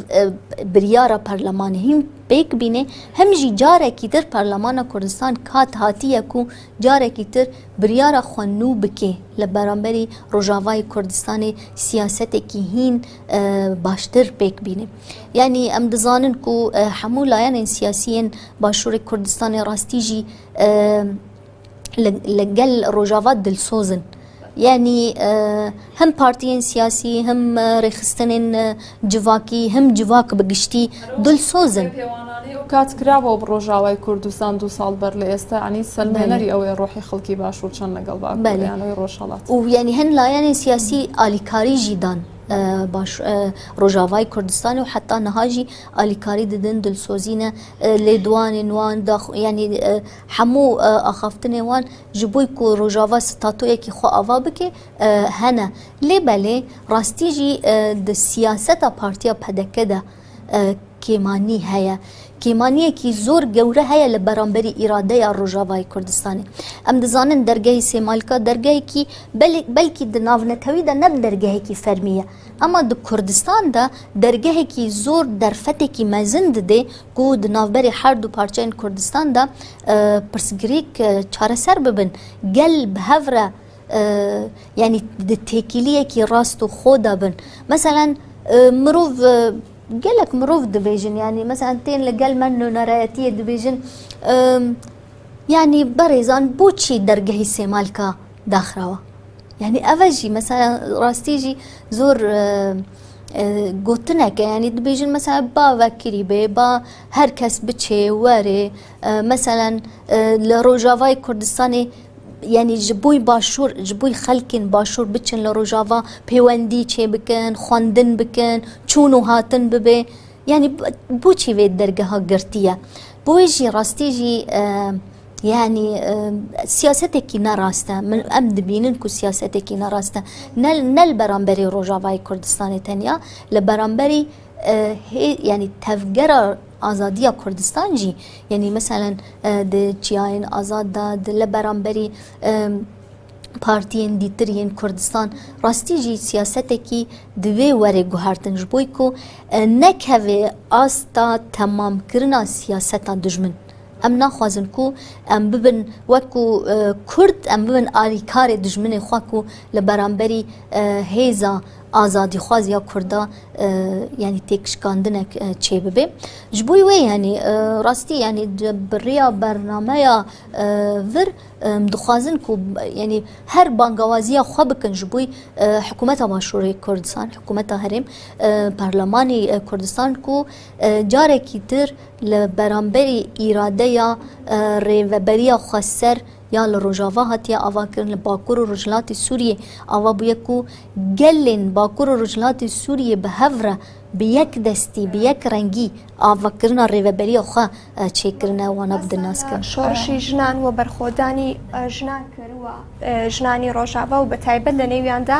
Speaker 3: بریارا پارلمان هم بیک بینه هم جی جاره کی تر پارلمان کردستان کات هاتیه کو جاره کی تر بریارا خوانو بکه لبرانبری روجاوای کردستان سیاست کی هین باشتر بیک بینه یعنی ام دزانن کو همو لایان سیاسیین باشور کردستان راستی جی لگل روجاوات دلسوزن يعني هم بارتيين سياسي هم رخصتنين جواكي هم جواك بقشتي دول سوزن
Speaker 1: کات کرابەوە بڕۆژاوای کوردستان 2 ساڵ بەر لە ئێستا عنی سەلمێنەری ئەوەی ڕۆحی خەڵکی باشوور چەند لەگەڵ باکیانەوەی ڕۆژهەڵات
Speaker 3: و یعنی هەن لایەنی سیاسی ئالیکاری ژیدان باش روجاوای کردستان و حتی نهاجی آلیکاری ددن دلسوزینه لیدوان وان یعنی همو آخافتن وان جبوی کو روجاوا ستاتو یکی خو آوا بکه هنه لی بله راستی جی د سیاست پارتیا پدکه ده کیمانی هیا کیمانی کی زور گوره هیا لبرانبری اراده یا روجاوای کردستانی ام دزانن درگاه سیمالکا درگاه کی بلکی د ناونتوی ده نه درگاه کی فرمیه اما د کردستان ده درگاه کی زور درفته کی مزند ده کو د ناوبری هر دو پارچین کردستان ده پرسگریک چاره سر ببن قلب هفره يعني د تکیلیه کی راست و خودا بن مثلا مروف قالك مروف ديفيجن يعني مثلا تين لقال منو نرايتيه ديفيجن يعني بريزان بوتشي درجه سيمالكا داخروا يعني افجي مثلا راستيجي زور قوتنك يعني ديفيجن مثلا با وكري با هر كس بتشي واري مثلا لروجافاي كردستاني يعني جبوي باشور جبوي خلكن باشور بچن لروجافا پیوندی چه بکن خواندن بکن چونو هاتن ببه يعني بوچی وید درگه ها گرتیه بویجی راستیجی يعني سياستك نراسته من أمد بينن كو سياستك نراسته نل برانبري روجاوای كردستان تنيا لبرانبري يعني تفجر آزادی کردستان جی یعنی مثلا د چیاین آزاد د لبرانبری پارتیین دیترین کردستان راستی جی سیاست کی دوی وره گوهرتن جبوی کو نکوه آستا تمام کرنا سیاست دجمن ام ناخوازن کو ام ببن وکو کرد ام ببن آلیکار دجمن خواکو لبرانبری هیزا آزادی خواز یا کردا يعني تكشكاندنك چه ببه جبوي وي يعني راستي يعني بريا برنامه يا ور مدخوازن كو يعني هر بانگوازيا خو بكن جبوي حكومت باشور كردستان حكومت هرم برلماني كردستان كو جاره كيتر لبرانبري اراده يا ريوبريا خسر یا لە ڕۆژاوا هاتیە ئاواکردن لە باکوور و ڕۆژهڵاتی سووریێ ئاوا بوویەک و gelên باکوور و ڕۆژهڵاتی سووریێ bi hev re bi yek destî bi yek rengî avakirina rêveberiya xwe çêkirine wana bidin naskirin.
Speaker 2: شۆڕشی ژنان و بەرخۆدانی ژنان کردووە ژنانی ڕۆژاوا و بە تایبەت لە نێویاندا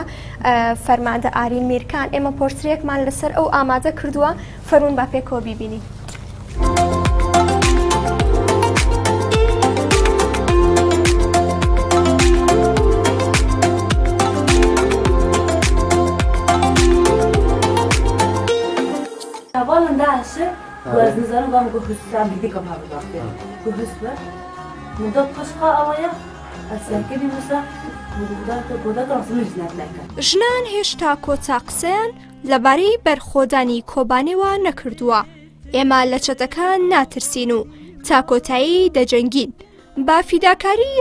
Speaker 2: فەرماندە ئارین میرکان ئێمە پۆرترێکمان لەسەر ئەو ئامادە کردووە فەرموون با پێکەوە بیبینی.
Speaker 10: Tavalın dersi gözünüzden olan bu hüsran bir dik ama bu hüsran. Muda kışka avaya aslında bir musa muda transmir zinetlerken.
Speaker 2: ژنان هێشتا کۆتا قسەیان لەبارەی بەرخۆدانی کۆبانێەوە نەکردووە. ئێمە لە چەتەکان ناترسین و تا کۆتایی دەجەنگین. با فیداکاری